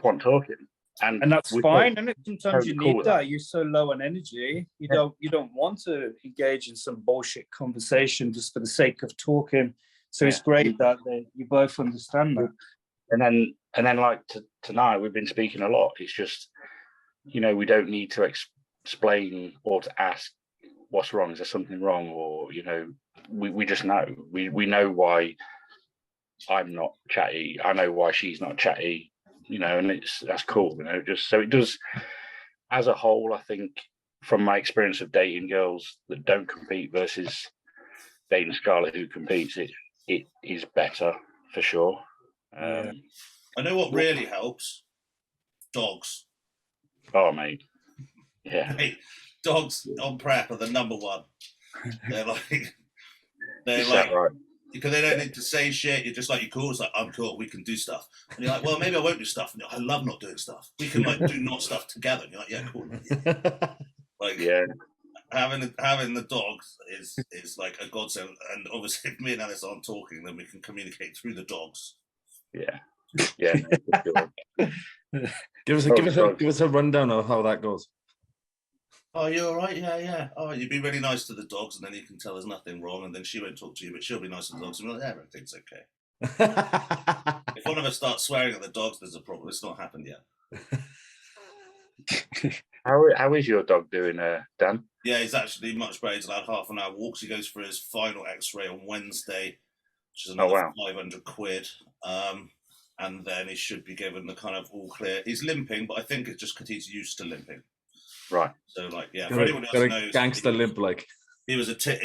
S2: want talking. And
S4: that's fine, and sometimes you need
S2: with
S4: that. You're so low on energy, you don't want to engage in some bullshit conversation just for the sake of talking. So it's great that you both understand that.
S2: And then like tonight, we've been speaking a lot. It's just we don't need to explain or to ask what's wrong. Is there something wrong? Or we just know. We know why I'm not chatty. I know why she's not chatty. And that's cool, just so it does as a whole. I think from my experience of dating girls that don't compete versus dating Scarlett who competes, it is better for sure.
S3: I know what really helps: dogs.
S2: Oh, mate. Yeah.
S3: Mate, dogs on prep are the number one. They're like
S2: right?
S3: Because they don't need to say shit. You're just like, you're cool. It's like, I'm cool. We can do stuff. And you're like, well, maybe I won't do stuff. And I love not doing stuff. We can like do not stuff together. And you're like, yeah, cool. Like, having the dogs is like a godsend. And obviously, if me and Alice aren't talking, then we can communicate through the dogs.
S2: Yeah.
S1: Give us a rundown of how that goes.
S3: Oh, you're all right? Yeah. Oh, you'd be really nice to the dogs, and then you can tell there's nothing wrong, and then she won't talk to you, but she'll be nice to the dogs, and you're like, everything's okay. If one of us starts swearing at the dogs, there's a problem. It's not happened yet.
S2: How is your dog doing, Dan?
S3: Yeah, he's actually much better. He's allowed half an hour walks. He goes for his final X-ray on Wednesday, which is another 500 quid. And then he should be given the kind of all clear. He's limping, but I think it's just because he's used to limping.
S2: Right.
S3: So like, yeah, for anyone else knows,
S1: gangster limp like.
S3: He was attacked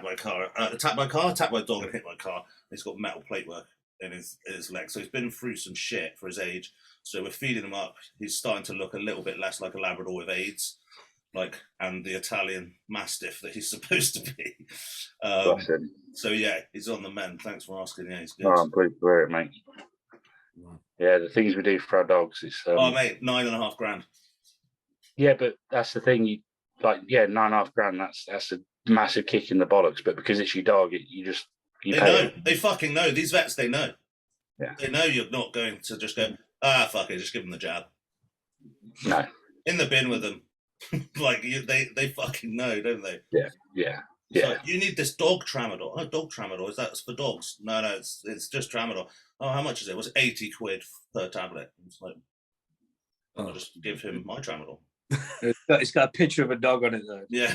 S3: by a car, attacked by a dog and hit by a car. He's got metal plate work in his leg. So he's been through some shit for his age. So we're feeding him up. He's starting to look a little bit less like a Labrador with AIDS, and the Italian Mastiff that he's supposed to be. So yeah, he's on the mend. Thanks for asking. Yeah, he's good.
S2: Oh, I'm pleased to hear it, mate. Yeah, the things we do for our dogs is.
S3: Oh, mate, $9.5 grand.
S2: Yeah, but that's the thing. $9.5 grand. That's a massive kick in the bollocks. But because it's your dog, you
S3: they
S2: pay
S3: know.
S2: it.
S3: They fucking know. These vets, they know.
S2: Yeah.
S3: They know you're not going to just go, fuck it, just give them the jab.
S2: No.
S3: In the bin with them. They fucking know, don't they?
S2: Yeah.
S3: Like, you need this dog tramadol. Oh, dog tramadol, is that for dogs? No, it's just tramadol. Oh, how much is it? It was 80 quid per tablet. It's like, I'll just give him my tramadol.
S4: It's got a picture of a dog on it though.
S3: Yeah.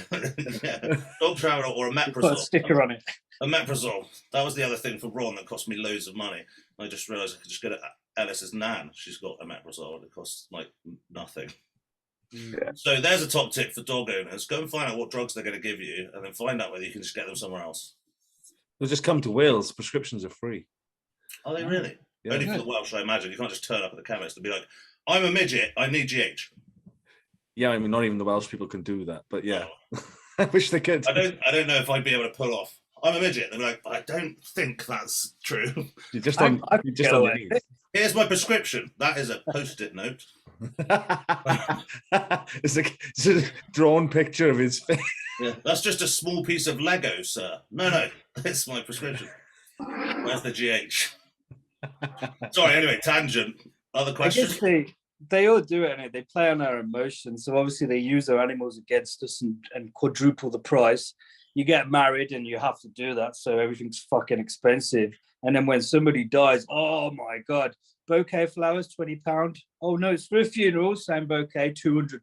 S3: Dog tramadol or a Meprazole.
S4: Put a sticker on it.
S3: A Meprazole. That was the other thing for Ron that cost me loads of money. I just realised I could just get it at Ellis's nan. She's got a Meprazole and it costs like nothing.
S2: Yeah.
S3: So there's a top tip for dog owners. Go and find out what drugs they're going to give you and then find out whether you can just get them somewhere else.
S1: They'll just come to Wales. Prescriptions are free.
S3: Are they really?
S1: Yeah.
S3: Only for the Welsh, I imagine. You can't just turn up at the chemist and be like, I'm a midget, I need GH.
S1: Yeah, I mean, not even the Welsh people can do that, but yeah. I wish they could.
S3: I don't know if I'd be able to pull off, I'm a midget. They'd be like, I don't think that's true.
S1: You're just on your knees.
S3: Here's my prescription. That is a post-it note.
S1: It's a drawn picture of his face.
S3: Yeah, that's just a small piece of Lego, sir. No, it's my prescription. Where's the GH? Sorry, anyway, tangent. Other questions?
S4: I guess they all do it, and they play on our emotions. So obviously they use their animals against us and quadruple the price. You get married and you have to do that, so everything's fucking expensive. And then when somebody dies, oh my God, bouquet of flowers, £20. Oh no, it's for a funeral, same bouquet, £200.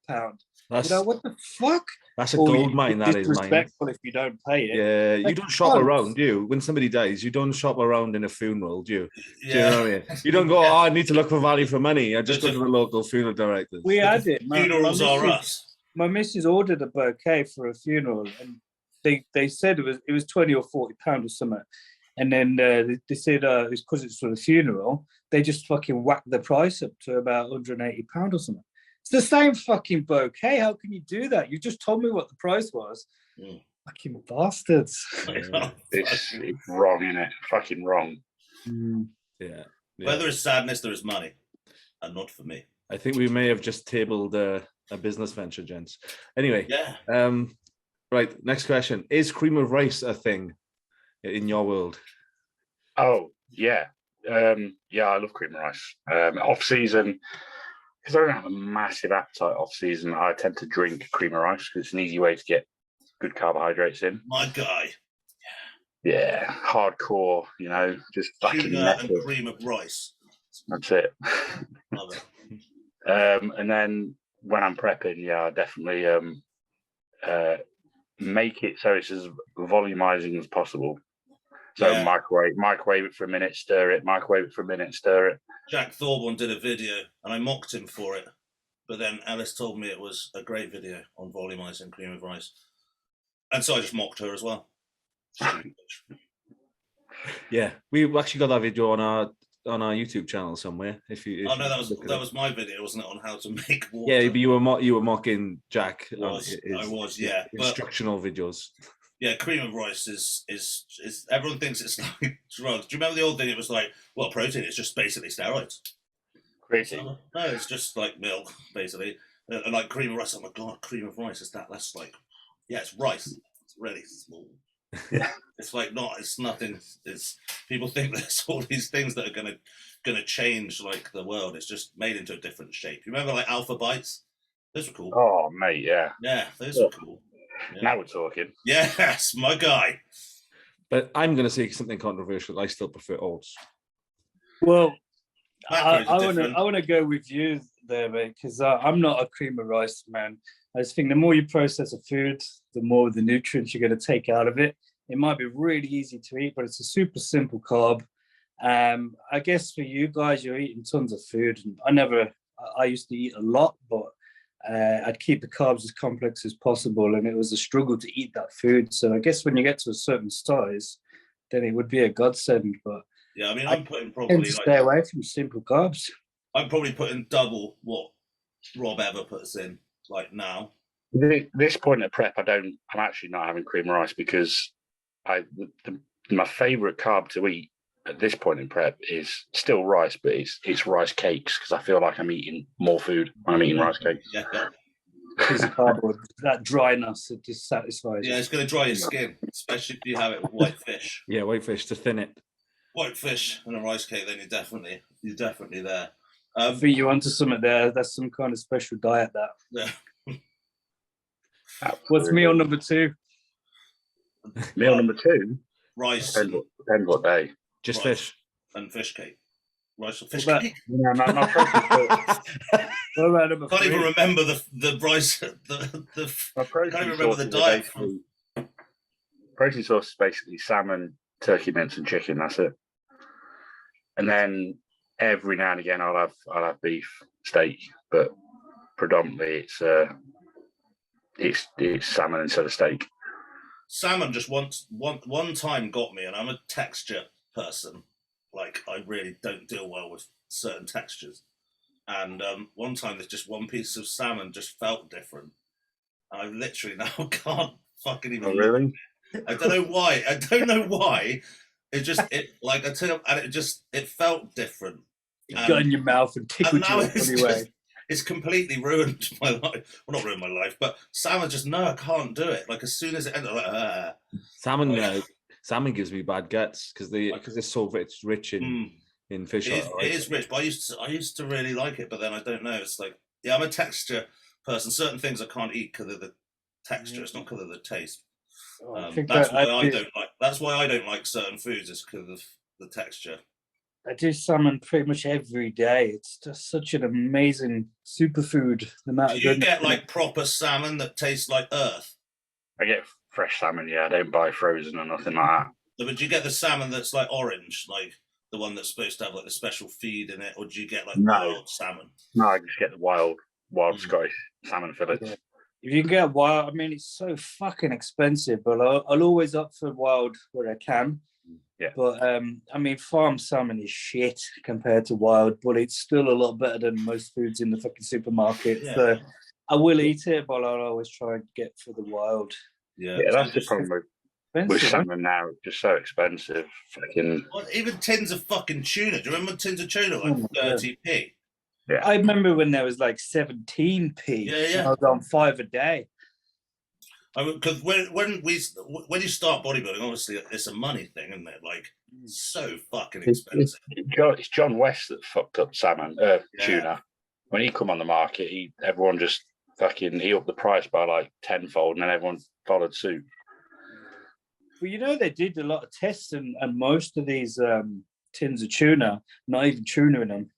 S4: You know, what the fuck?
S1: That's a gold mine, that is, mine.
S4: Disrespectful if you don't pay it.
S1: Yeah, you don't shop around, do you? When somebody dies, you don't shop around in a funeral, do you?
S3: Yeah.
S1: Do you know what I mean? You don't go, I need to look for value for money. I just go to the local funeral directors.
S4: We had it.
S3: Funerals are us.
S4: My missus ordered a bouquet for a funeral, and they said it was £20 or £40 or something. And then they said it's because it's for the funeral. They just fucking whacked the price up to about £180 or something. It's the same fucking bouquet. How can you do that? You just told me what the price was. Fucking bastards.
S2: It's wrong, isn't it? Fucking wrong.
S1: Yeah.
S3: Where there is sadness, there is money. And not for me.
S1: I think we may have just tabled a business venture, gents. Anyway.
S3: Yeah.
S1: Right, next question. Is cream of rice a thing in your world?
S2: Oh, yeah. Yeah, I love cream of rice. Off season, because I don't have a massive appetite off season, I tend to drink cream of rice because it's an easy way to get good carbohydrates in.
S3: My guy.
S2: Yeah, hardcore, you know, just fucking
S3: Sugar and cream of rice.
S2: That's it.
S3: Love it.
S2: And then when I'm prepping, yeah, I definitely make it so it's as volumizing as possible. So
S3: Yeah.
S2: microwave it for a minute, stir it, microwave it for a minute, stir it.
S3: Jack Thorburn did a video and I mocked him for it. But then Alice told me it was a great video on volumizing cream of rice. And so I just mocked her as well.
S1: Yeah, we actually got that video on our YouTube channel somewhere. If you
S3: no, that was my video, wasn't it, on how to make water?
S1: Yeah, but you were mocking Jack.
S3: I was, yeah.
S1: Instructional videos.
S3: Yeah, cream of rice is everyone thinks it's like drugs. Do you remember the old thing? It was like, well, protein is just basically steroids.
S2: Crazy.
S3: No, it's just like milk, basically. And like cream of rice, oh my God, cream of rice, that's like, yeah, it's rice. It's really small.
S2: Yeah.
S3: It's like it's nothing. It's people think there's all these things that are gonna change like the world. It's just made into a different shape. You remember like Alpha Bites? Those were cool.
S2: Oh mate, yeah.
S3: Yeah, those were cool. Yeah.
S2: Now we're talking.
S3: Yes, my guy.
S1: But I'm going to say something controversial. I still prefer oats.
S4: Well,
S3: Macros
S4: I
S3: are different.
S4: want to go with you there, mate, because I'm not a cream of rice man. I just think the more you process a food, the more the nutrients you're going to take out of it. It might be really easy to eat, but it's a super simple carb. I guess for you guys, you're eating tons of food. And I used to eat a lot, but I'd keep the carbs as complex as possible, and it was a struggle to eat that food. So I guess when you get to a certain size, then it would be a godsend. But
S3: yeah, I mean, I'm putting
S4: I
S3: probably
S4: tend to stay away from simple carbs.
S3: I'm probably putting double what Rob ever puts in, like now.
S2: This point of prep, I'm actually not having cream of rice because my favourite carb to eat at this point in prep is still rice, but it's rice cakes because I feel like I'm eating more food when I'm eating rice cakes.
S3: Yeah.
S4: Because of cardboard, that dryness, it just satisfies.
S3: Yeah, it's going to dry your skin, especially if you have it with white fish.
S1: Yeah, white fish to thin it.
S3: White fish and a rice cake, then you're definitely there.
S4: I think you're onto something there. That's some kind of special diet. That.
S3: Yeah.
S4: What's meal number 2?
S2: Meal number 2?
S3: Rice.
S2: Depends what day.
S1: Just
S3: rice
S1: fish.
S3: And fish cake. Rice or fish
S4: What about-
S3: cake?
S2: No, my
S4: What about number
S3: I can't
S4: 3?
S3: even remember the rice. I can't even remember the diet.
S2: Protein source is basically salmon, turkey mince, and chicken. That's it. And then every now and again, I'll have beef, steak, but predominantly it's salmon instead of steak.
S3: Salmon just one time got me, and I'm a texture person. Like, I really don't deal well with certain textures. And one time, there's just one piece of salmon just felt different. I literally now can't fucking even.
S2: Oh, really?
S3: I don't know why. It just I tell you, and it felt different.
S4: got in your mouth and tickled you up anyway.
S3: It's completely ruined my life. Well, not ruined my life, but salmon just, no, I can't do it. Like, as soon as it ends, I'm like,
S1: Salmon gives me bad guts because they're so rich in fish oil.
S3: It is rich, but I used to really like it, but then I don't know. It's like, yeah, I'm a texture person. Certain things I can't eat because of the texture. It's not because of the taste. That's why I don't like certain foods. Is because of the texture.
S4: I do salmon pretty much every day. It's just such an amazing superfood. The amount
S3: do you get like proper salmon that tastes like earth?
S2: I get fresh salmon, yeah. I don't buy frozen or nothing like that.
S3: But do you get the salmon that's like orange, like the one that's supposed to have like the special feed in it, or do you get like wild salmon?
S2: No, I just get the wild Scottish salmon fillets.
S4: Yeah. If you can get wild, I mean, it's so fucking expensive, but I'll always opt for wild where I can.
S2: Yeah.
S4: But I mean, farm salmon is shit compared to wild, but it's still a lot better than most foods in the fucking supermarket. Yeah. So I will eat it, but I'll always try and get for the wild.
S2: Yeah, that's the problem with salmon now. It's just so expensive. Fucking
S3: even tins of fucking tuna. Do you remember tins of tuna like 30p?
S2: Yeah,
S4: I remember when there was like 17p.
S3: Yeah.
S4: I was on 5 a day.
S3: I mean, because when you start bodybuilding, obviously it's a money thing, isn't it? Like, so fucking expensive.
S2: It's John West that fucked up salmon, tuna. When he come on the market, everyone just fucking he upped the price by like tenfold, and then everyone followed suit.
S4: Well, you know, they did a lot of tests, and most of these tins of tuna, not even tuna in them.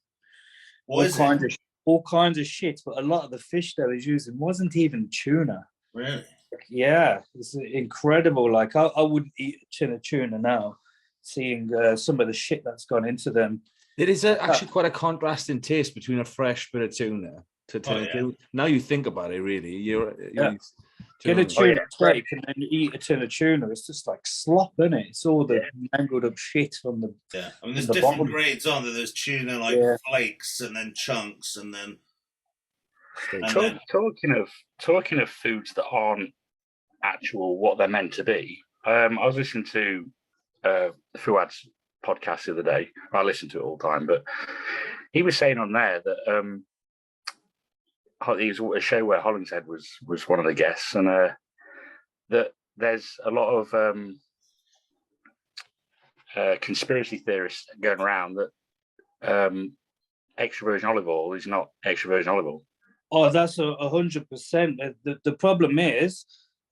S4: All kinds of shit, but a lot of the fish they was using wasn't even tuna.
S3: Really?
S4: Yeah, it's incredible. Like, I wouldn't eat a tin of tuna now, seeing some of the shit that's gone into them.
S1: It is actually quite a contrast in taste between a fresh bit of tuna to tuna. Now you think about it, really.
S4: Get a tuna steak and then eat a tin of tuna. It's just like slop, isn't it? It's all the mangled up shit from the.
S3: Yeah, I mean, there's different grades, aren't there? There's tuna like flakes, and then chunks, and then.
S2: Talking of foods that aren't actual what they're meant to be. I was listening to Fuad's podcast the other day. I listen to it all the time, but he was saying on there that it was a show where Hollingshead was one of the guests, and that there's a lot of conspiracy theorists going around that extra virgin olive oil is not extra virgin olive oil.
S4: Oh, that's 100%. The problem is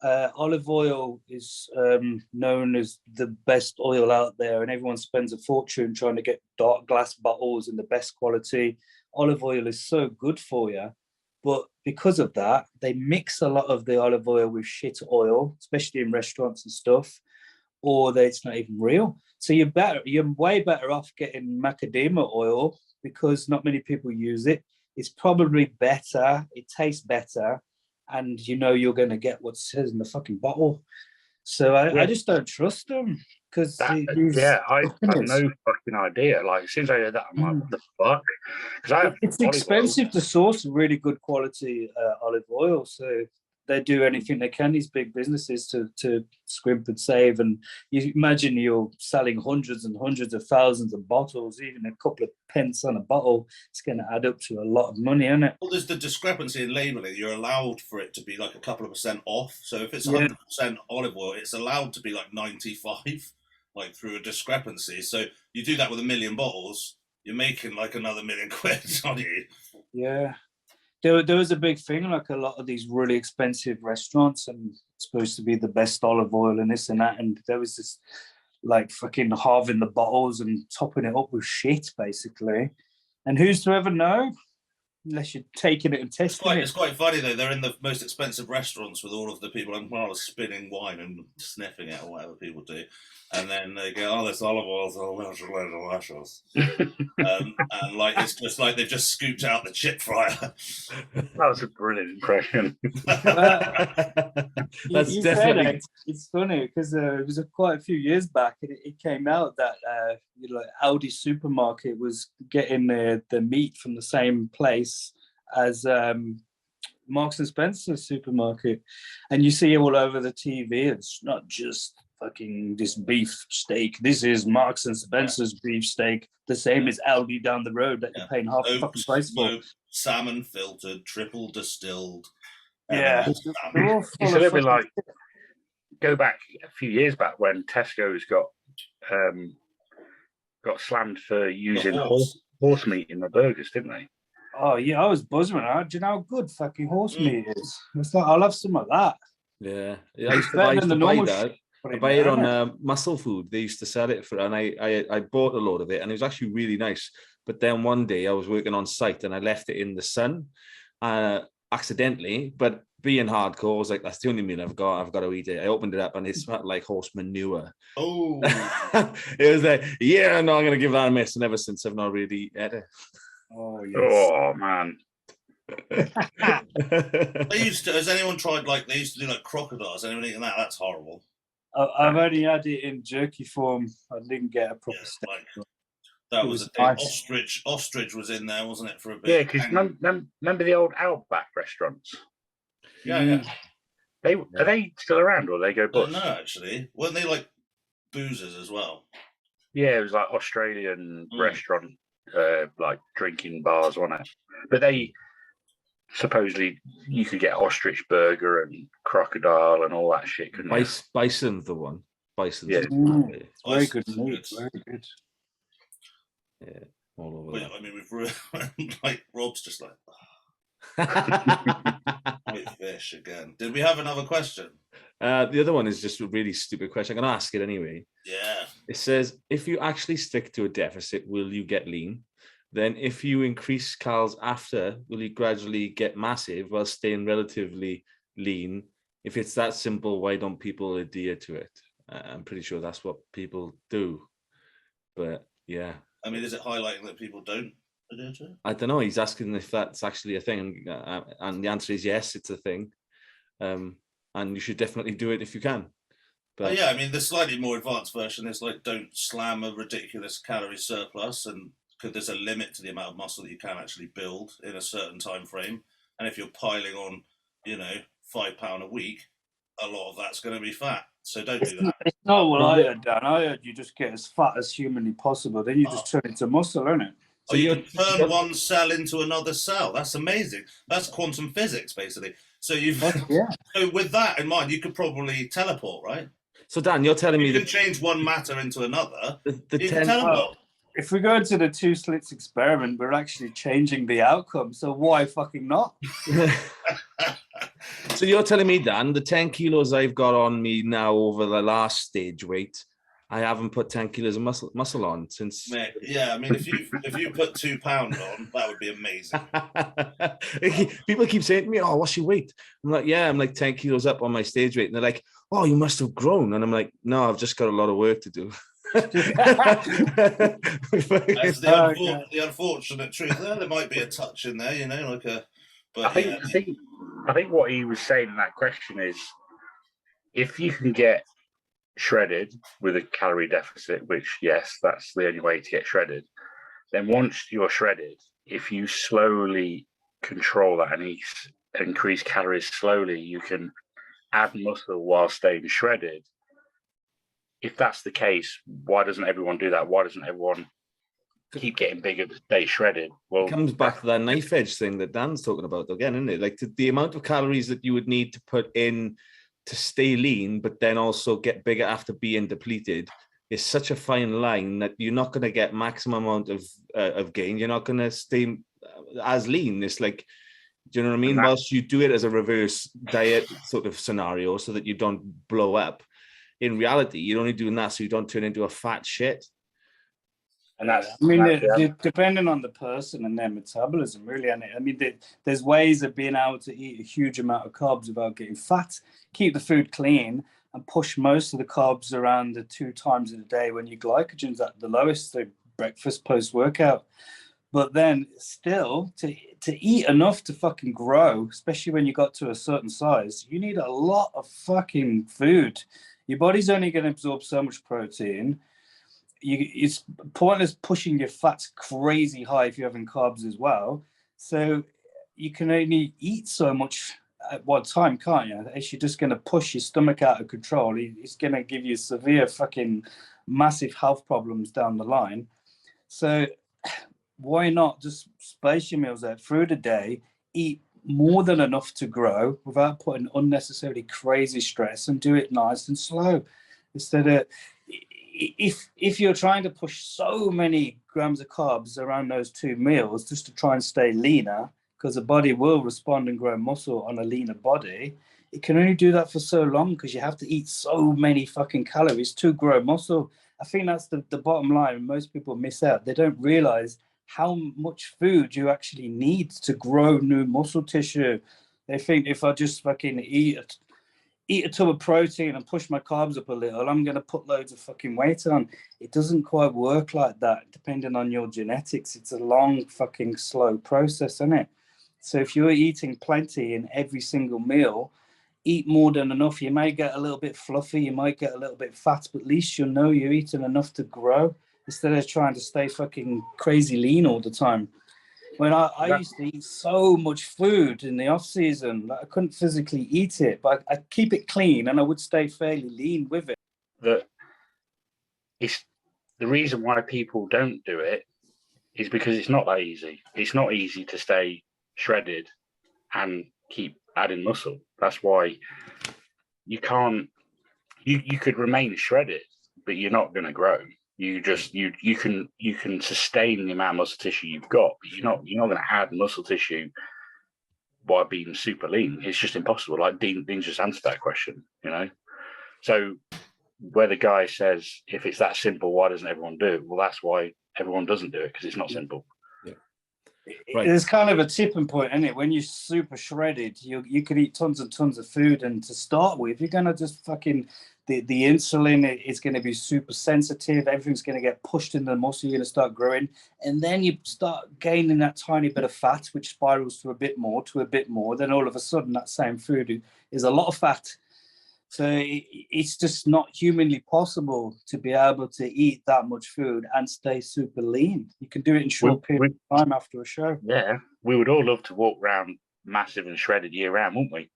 S4: olive oil is known as the best oil out there, and everyone spends a fortune trying to get dark glass bottles in the best quality. Olive oil is so good for you, but because of that, they mix a lot of the olive oil with shit oil, especially in restaurants and stuff, or it's not even real. So you're way better off getting macadamia oil because not many people use it. It's probably better, it tastes better, and you know you're going to get what says in the fucking bottle. So I just don't trust them. Because
S2: I have no fucking idea. Like, as soon as I heard that, I'm like, what the fuck? Because
S4: it's expensive to source really good quality olive oil, so they do anything they can, these big businesses, to scrimp and save. And you imagine you're selling hundreds and hundreds of thousands of bottles, even a couple of pence on a bottle, it's going to add up to a lot of money, isn't it?
S3: Well, there's the discrepancy in labelling. You're allowed for it to be like a couple of % off. So if it's 100% olive oil, it's allowed to be like 95, like through a discrepancy. So you do that with 1 million bottles, you're making like another £1 million, aren't you?
S4: Yeah. There was a big thing, like a lot of these really expensive restaurants, and it's supposed to be the best olive oil and this and that, and there was this like fucking halving the bottles and topping it up with shit, basically. And who's to ever know? Unless you're taking it and testing it.
S3: It's quite funny, though. They're in the most expensive restaurants with all of the people spinning wine and sniffing it or whatever people do. And then they go, oh, this olive oil's delicious. And like, it's just like they've just scooped out the chip fryer.
S2: That was a brilliant impression.
S1: That's definitely...
S4: It's funny because it was quite a few years back, and it came out that Aldi supermarket was getting the meat from the same place as Marks and Spencer supermarket, and you see all over the TV. It's not just fucking this beef steak. This is Marks and Spencer's beef steak, the same as Aldi down the road that you're paying half the fucking price for.
S3: Salmon filtered, triple distilled.
S4: Yeah, they're all
S2: It's
S4: full
S2: a
S4: of
S2: little bit
S4: fucking
S2: like, go back a few years back when Tesco's got slammed for using horse meat in their burgers, didn't they?
S4: Oh yeah, I was buzzing. Do you know how good fucking horse meat is? It's like, I'll have some of that.
S1: Yeah, I used to
S4: Better than the
S1: buy
S4: normal
S1: that.
S4: shit.
S1: I buy it on Muscle Food. They used to sell it for, and I bought a load of it, and it was actually really nice. But then one day I was working on site and I left it in the sun, accidentally. But being hardcore, I was like, that's the only meal I've got. I've got to eat it. I opened it up and it smelled like horse manure.
S3: Oh,
S1: it was like, yeah, no, I'm gonna give that a miss. And ever since, I've not really had it.
S4: Oh yes.
S2: Oh man.
S3: they used to. Has anyone tried like they used to do like crocodiles? Anyone eating that? That's horrible.
S4: I've only had it in jerky form. I didn't get a proper steak.
S3: Like, that was a thing.
S4: Nice.
S3: Ostrich was in there, wasn't it, for a bit?
S2: Yeah, because remember the old Outback restaurants?
S3: Yeah.
S2: Are they still around, or they go bust?
S3: No, actually, weren't they like boozers as well?
S2: Yeah, it was like Australian restaurant, like drinking bars, wasn't it? But they supposedly you could get ostrich burger and crocodile and all that shit, couldn't you?
S1: Bison's the one. Bison's
S4: very good meat. Very good.
S1: Yeah, all over.
S3: But, I mean, we've like Rob's just like with fish again. Did we have another question?
S1: The other one is just a really stupid question. I'm gonna ask it anyway.
S3: Yeah.
S1: It says, if you actually stick to a deficit, will you get lean? Then if you increase calories after, will you gradually get massive while staying relatively lean? If it's that simple, why don't people adhere to it? I'm pretty sure that's what people do. But yeah.
S3: I mean, is it highlighting that people don't adhere to it?
S1: I don't know. He's asking if that's actually a thing. And the answer is yes, it's a thing. And you should definitely do it if you can. But
S3: yeah, I mean, the slightly more advanced version is like, don't slam a ridiculous calorie surplus, and because there's a limit to the amount of muscle that you can actually build in a certain time frame. And if you're piling on, £5 a week, a lot of that's going to be fat. So don't do that.
S4: It's not what I heard, Dan. I heard you just get as fat as humanly possible. Then you just turn into muscle, isn't it?
S3: So you can turn one cell into another cell. That's amazing. That's quantum physics, basically. So so with that in mind, you could probably teleport, right?
S1: So Dan, you're telling me
S3: you can change one matter into another.
S1: The
S3: you can teleport.
S4: If we go into the 2 slits experiment, we're actually changing the outcome. So why fucking not?
S1: So you're telling me, Dan, the 10 kilos I've got on me now over the last stage weight, I haven't put 10 kilos of muscle on since.
S3: Mate, yeah, I mean, if you put £2 on, that would be amazing.
S1: People keep saying to me, "Oh, what's your weight?" I'm like, "Yeah, I'm like 10 kilos up on my stage weight," and they're like, "Oh, you must have grown," and I'm like, "No, I've just got a lot of work to do."
S3: That's the unfortunate truth. There might be a touch in there, like a. But
S2: I think what he was saying in that question is, if you can get shredded with a calorie deficit, which yes, that's the only way to get shredded. Then once you're shredded, if you slowly control that and increase calories slowly, you can add muscle while staying shredded. If that's the case, why doesn't everyone do that? Why doesn't everyone keep getting bigger but stay shredded? Well,
S1: it comes back to that knife edge thing that Dan's talking about again, isn't it? Like the amount of calories that you would need to put in to stay lean, but then also get bigger after being depleted is such a fine line that you're not going to get maximum amount of gain. You're not going to stay as lean. It's like, do you know what I mean? Whilst you do it as a reverse diet sort of scenario so that you don't blow up, in reality, you're only doing that so you don't turn into a fat shit.
S2: And that's,
S4: depending on the person and their metabolism, really. And I mean, there's ways of being able to eat a huge amount of carbs without getting fat, keep the food clean, and push most of the carbs around the 2 times a day when your glycogen's at the lowest, so breakfast, post-workout. But then still, to eat enough to fucking grow, especially when you got to a certain size, you need a lot of fucking food. Your body's only going to absorb so much protein. It's pointless pushing your fats crazy high if you're having carbs as well. So you can only eat so much at one time, can't you? It's you're just going to push your stomach out of control. It's going to give you severe fucking massive health problems down the line. So why not just space your meals out through the day, eat more than enough to grow without putting unnecessarily crazy stress, and do it nice and slow. Instead of, if you're trying to push so many grams of carbs around those 2 meals just to try and stay leaner, because the body will respond and grow muscle on a leaner body, it can only do that for so long because you have to eat so many fucking calories to grow muscle. I think that's the bottom line. Most people miss out. They don't realize how much food you actually need to grow new muscle tissue. They think if I just fucking eat a tub of protein and push my carbs up a little, I'm going to put loads of fucking weight on. It doesn't quite work like that, depending on your genetics. It's a long fucking slow process, isn't it? So if you're eating plenty in every single meal, eat more than enough. You may get a little bit fluffy, you might get a little bit fat, but at least you'll know you're eating enough to grow instead of trying to stay fucking crazy lean all the time. When I used to eat so much food in the off season, I couldn't physically eat it, but I keep it clean and I would stay fairly lean with it.
S2: It's the reason why people don't do it is because it's not that easy. It's not easy to stay shredded and keep adding muscle. That's why you can't. You could remain shredded, but you're not going to grow. You can sustain the amount of muscle tissue you've got, but you're not going to add muscle tissue by being super lean. It's just impossible. Like Dean just answered that question, you know. So where the guy says, if it's that simple, why doesn't everyone do it? Well, that's why everyone doesn't do it, because it's not simple.
S1: Yeah. Right.
S4: There's kind of a tipping point, isn't it? When you're super shredded, you could eat tons and tons of food, and to start with, you're gonna just fucking the insulin is going to be super sensitive. Everything's going to get pushed into the muscle. You're going to start growing, and then you start gaining that tiny bit of fat, which spirals to a bit more. Then all of a sudden, that same food is a lot of fat. So it's just not humanly possible to be able to eat that much food and stay super lean. You can do it in short period of time after a show.
S2: Yeah, we would all love to walk around massive and shredded year round, wouldn't we?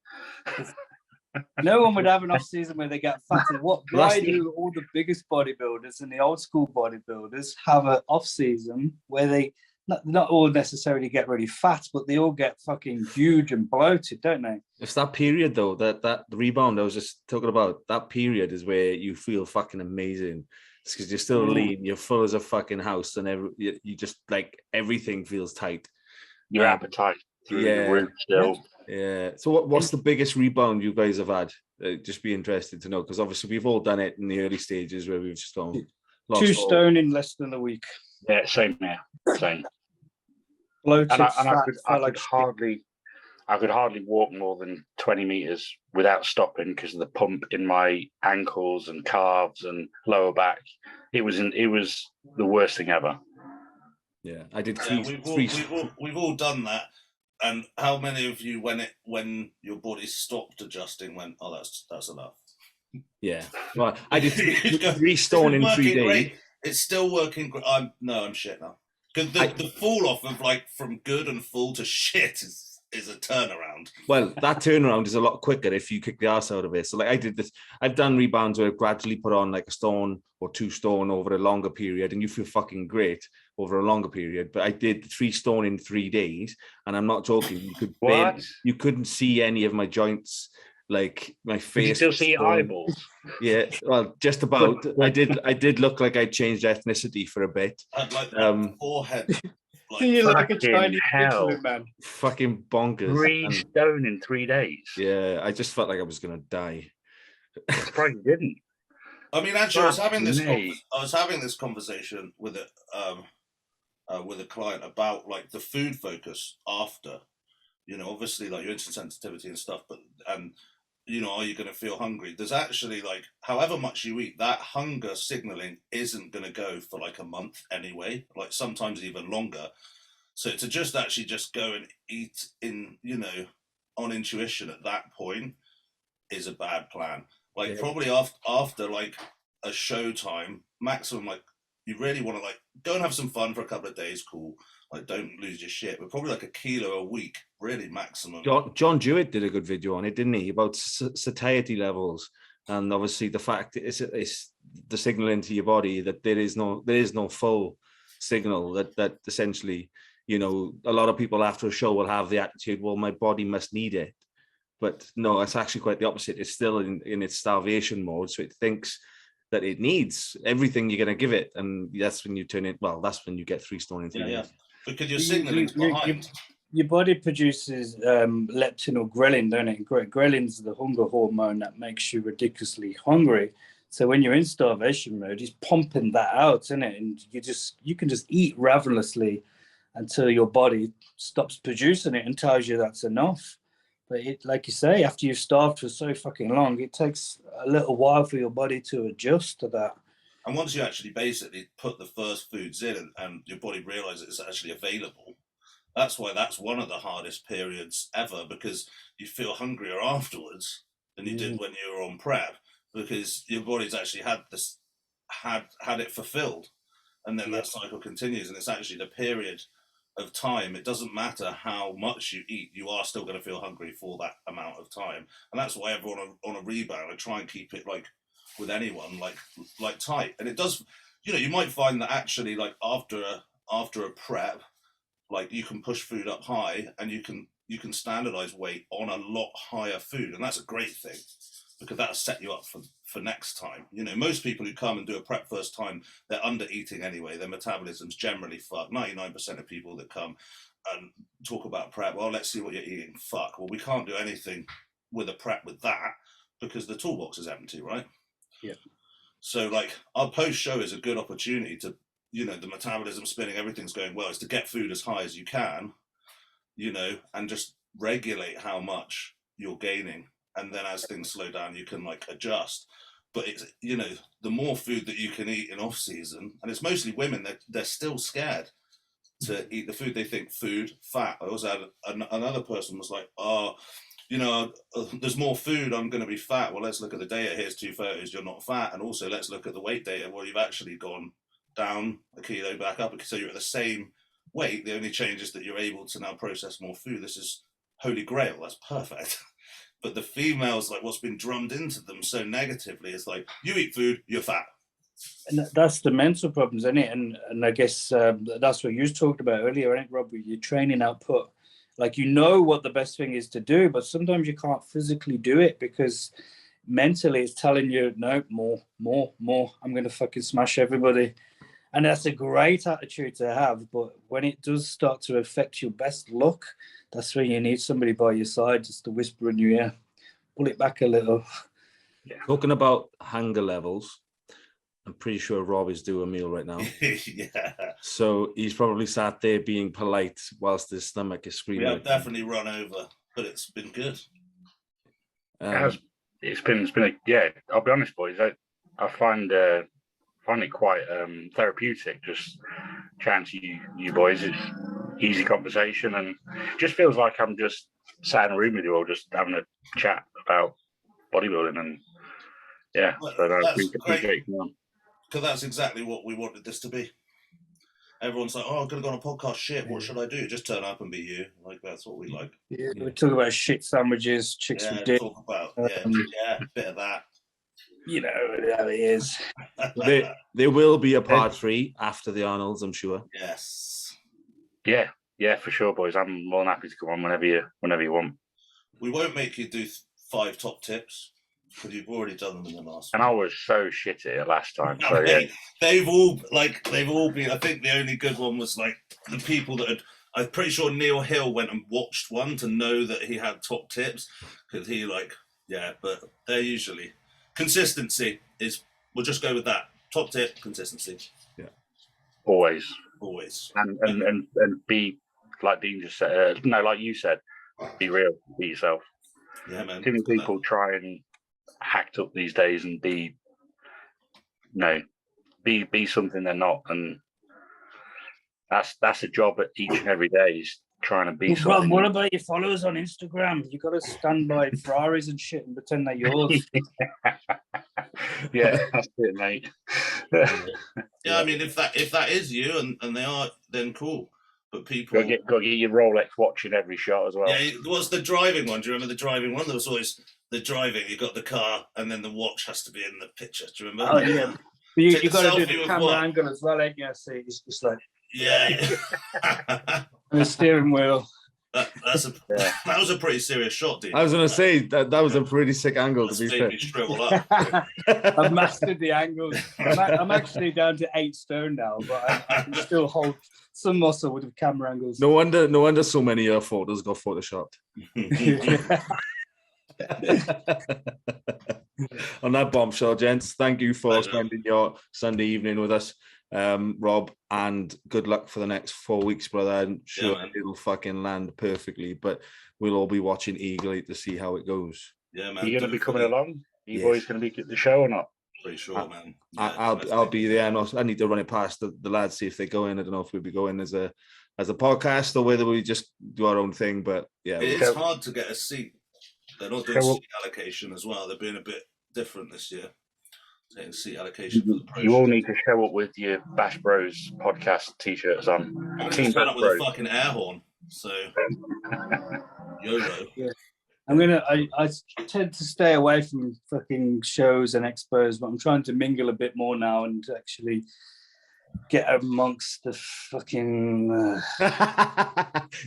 S4: No one would have an off season where they get fatty. Why do all the biggest bodybuilders and the old school bodybuilders have an off season where they not all necessarily get really fat, but they all get fucking huge and bloated, don't they?
S1: It's that period though, that rebound I was just talking about. That period is where you feel fucking amazing. It's because you're still lean, you're full as a fucking house, and you just like everything feels tight.
S2: Your appetite through the roof still.
S1: Yeah. So what's the biggest rebound you guys have had? Just be interested to know, because obviously we've all done it in the early stages where we've just gone
S4: 2 stone in less than a week.
S2: Yeah, same now. Same.
S4: Bloated,
S2: and I could hardly walk more than 20 meters without stopping because of the pump in my ankles and calves and lower back. It was the worst thing ever.
S1: Yeah, I did
S3: we've all done that. And how many of you, when your body stopped adjusting, went, "Oh, that's enough"?
S1: Yeah, well, I did 3 stone in 3 days.
S3: Great. It's still working great. I'm shit now. Because the fall off of like from good and full to shit is a turnaround.
S1: Well, that turnaround is a lot quicker if you kick the ass out of it. So like I did this, I've done rebounds where I gradually put on like a stone or 2 stone over a longer period, and you feel fucking great over a longer period. But I did 3 stone in 3 days, and I'm not joking. You couldn't see any of my joints, like my face.
S2: You still see your eyeballs.
S1: Yeah, well, just about. I did look like I changed ethnicity for a bit.
S3: I'd like that forehead.
S4: You look like a Chinese man.
S1: Fucking bonkers.
S2: 3 stone in 3 days.
S1: Yeah, I just felt like I was gonna die.
S2: I'm surprised you didn't.
S3: I mean, actually, I was having this conversation with a client about like the food focus after, you know, obviously like your insulin sensitivity and stuff, and you know, are you going to feel hungry? There's actually like, however much you eat, that hunger signaling isn't going to go for like a month anyway, like sometimes even longer. So to just go and eat in, you know, on intuition at that point is a bad plan. Like probably after like a show time, maximum like you really want to like go and have some fun for a couple of days, cool. Like, don't lose your shit. But probably like a kilo a week, really maximum.
S1: John Jewett did a good video on it, didn't he? About satiety levels, and obviously the fact it's the signal into your body that there is no full signal that essentially, you know, a lot of people after a show will have the attitude, well, my body must need it. But no, it's actually quite the opposite. It's still in its starvation mode. So it thinks that it needs everything you're going to give it. And that's when you turn it, well, that's when you get 3 stone in 3 days.
S3: Yeah. Because your signaling's behind.
S4: Your body produces leptin or ghrelin, don't it? Ghrelin's the hunger hormone that makes you ridiculously hungry. So when you're in starvation mode, it's pumping that out, isn't it? And you can just eat ravenously until your body stops producing it and tells you that's enough. But it, like you say, after you've starved for so fucking long, it takes a little while for your body to adjust to that.
S3: And once you actually basically put the first foods in and your body realizes it's actually available, that's why that's one of the hardest periods ever, because you feel hungrier afterwards than you did when you were on prep, because your body's actually had it fulfilled, and then that cycle continues, and it's actually the period of time. It doesn't matter how much you eat, you are still going to feel hungry for that amount of time, and that's why everyone on a rebound, I try and keep it like with anyone like tight. And it does, you know, you might find that actually like after a prep, like you can push food up high and you can standardize weight on a lot higher food, and that's a great thing because that'll set you up for next time. You know, most people who come and do a prep first time, they're under eating anyway. Their metabolism's generally fucked. 99% of people that come and talk about prep, well, let's see what you're eating. Fuck. Well, we can't do anything with a prep with that because the toolbox is empty, right?
S4: Yeah.
S3: So like our post show is a good opportunity to, you know, the metabolism spinning, everything's going well, is to get food as high as you can, you know, and just regulate how much you're gaining. And then as things slow down, you can like adjust. But it's, you know, the more food that you can eat in off season, and it's mostly women, they're still scared to eat the food. They think food, fat. I also had another person was like, oh, you know, there's more food, I'm going to be fat. Well, let's look at the data. Here's 2 photos, you're not fat. And also let's look at the weight data. Well, you've actually gone down a kilo, back up. So you're at the same weight. The only change is that you're able to now process more food. This is holy grail. That's perfect. But the females, like what's been drummed into them so negatively is like, you eat food, you're fat.
S4: And that's the mental problems, isn't it? And I guess that's what you talked about earlier, isn't it, Rob, with your training output. Like, you know what the best thing is to do, but sometimes you can't physically do it because mentally it's telling you, no, more. I'm going to fucking smash everybody. And that's a great attitude to have. But when it does start to affect your best luck, that's when you need somebody by your side just to whisper in your ear, pull it back a little.
S1: Yeah. Talking about hunger levels, I'm pretty sure Rob is due a meal right now.
S3: Yeah.
S1: So he's probably sat there being polite whilst his stomach is screaming.
S3: We have definitely run over, but it's been good.
S2: It's been yeah. I'll be honest, boys. I find it quite therapeutic. Just chatting to you boys. It's easy conversation, and just feels like I'm just sat in a room with you all, just having a chat about bodybuilding. And yeah, so I appreciate it.
S3: Because that's exactly what we wanted this to be. Everyone's like, oh, I'm going to go on a podcast. Shit, what should I do? Just turn up and be you. Like, that's what we like.
S4: Yeah, we talk about shit sandwiches, chicks with dick.
S3: Talk about, a bit of that.
S4: You know how it is.
S1: There will be a part 3 after the Arnolds, I'm sure.
S3: Yes.
S2: Yeah, for sure, boys. I'm more than happy to come on whenever you want. We
S3: won't make you do 5 top tips, because you've already done them in the last
S2: one. And I was so shit at it last time. So yeah.
S3: They've all been. I think the only good one was like the people that had. I'm pretty sure Neil Hill went and watched one to know that he had top tips, because he but they're usually consistency is. We'll just go with that. Top tip, consistency.
S2: Yeah. Always.
S3: And
S2: be like Dean just said. No, like you said, be real, be yourself.
S3: Yeah, man.
S2: Too many people try and hacked up these days and be something they're not, and that's a job at each and every day, is trying to be
S4: Rob,
S2: something.
S4: what about your followers on Instagram? You got to stand by Ferraris and shit and pretend they're yours.
S2: Yeah, that's it, mate.
S3: Yeah, I mean, if that is you and they are, then cool. But people
S2: Got to get your Rolex watch in every shot as well.
S3: Yeah, what's the driving one? Do you remember the driving one? There was always the driving. You got the car, and then the watch has to be in the picture. Do you remember?
S4: Oh yeah, but you got to do
S3: selfie
S4: the
S3: with
S4: camera
S3: what?
S4: angle as well, ain't you? So it's just like
S3: Yeah.
S4: and the steering wheel.
S3: that was a pretty serious shot, dude.
S1: I was going to say that was a pretty sick angle to be
S3: Made
S1: fair.
S3: me shrivel up.
S4: I've mastered the angles. I'm actually down to 8 stone now, but I can still hold some muscle with the camera angles.
S1: No wonder so many of your photos got photoshopped. On that bombshell, gents, thank you for spending your Sunday evening with us, Rob, and good luck for the next 4 weeks, brother. I'm sure it'll fucking land perfectly, but we'll all be watching eagerly to see how it goes.
S3: Yeah, man.
S2: Are you going to be coming along? Are you boys going to be at the show or not?
S3: Pretty sure, man. Yeah,
S1: I'll be there. I need to run it past the lads, see if they go in. I don't know if we'll be going as a podcast or whether we just do our own thing. But yeah,
S3: it's hard to get a seat. They're not doing seat allocation as well. They're being a bit different this year. Taking seat allocation for the pro.
S2: You all need to show up with your Bash Bros podcast t-shirts on.
S3: I'm going to turn up with a fucking air horn. So YOLO.
S4: Yeah. I tend to stay away from fucking shows and expos, but I'm trying to mingle a bit more now and actually get amongst the fucking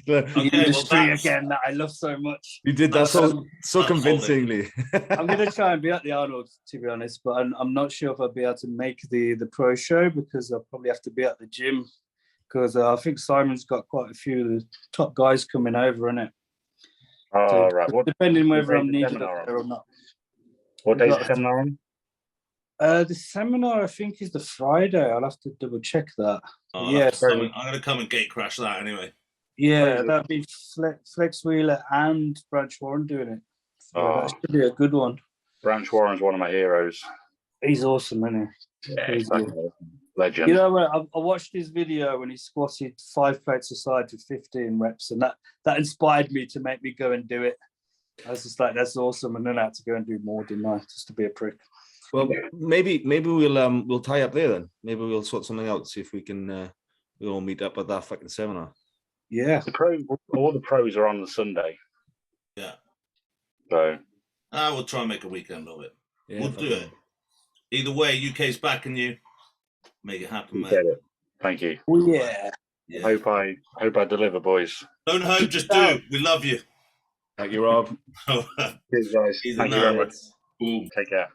S4: industry again that I love so much.
S1: You did that so convincingly.
S4: I'm going to try and be at the Arnold, to be honest, but I'm not sure if I'll be able to make the pro show because I'll probably have to be at the gym because I think Simon's got quite a few of the top guys coming over, innit?
S2: Oh, right.
S4: Depending whether I'm needed up there or not.
S2: What day's the seminar on?
S4: The seminar, I think, is the Friday. I'll have to double check that.
S3: Oh,
S4: yeah,
S3: I'm going to come and gate crash that anyway.
S4: Yeah, that'd be Flex Wheeler and Branch Warren doing it. So that should be a good one.
S2: Branch Warren's one of my heroes.
S4: He's awesome, isn't he?
S2: Yeah, he's legend.
S4: You know, I watched his video when he squatted 5 plates aside to 15 reps, and that inspired me to make me go and do it. I was just like, that's awesome, and then I had to go and do more, didn't I? Just to be a prick.
S1: Well, maybe we'll tie up there then. Maybe we'll sort something out, see if we can we'll all meet up at that fucking seminar.
S4: Yeah.
S2: All the pros are on the Sunday.
S3: Yeah.
S2: So
S3: we'll try and make a weekend of it.
S1: Yeah,
S3: we'll do it. Either way, UK's backing you. Make it happen, man.
S2: Get it. Thank you.
S4: Oh, yeah.
S2: Hope I deliver, boys.
S3: Don't hope, just do. We love you.
S1: Thank you, Rob.
S2: Cheers, guys.
S3: Easy
S2: Thank you
S3: now.
S2: very much.
S3: Boom.
S2: Take care.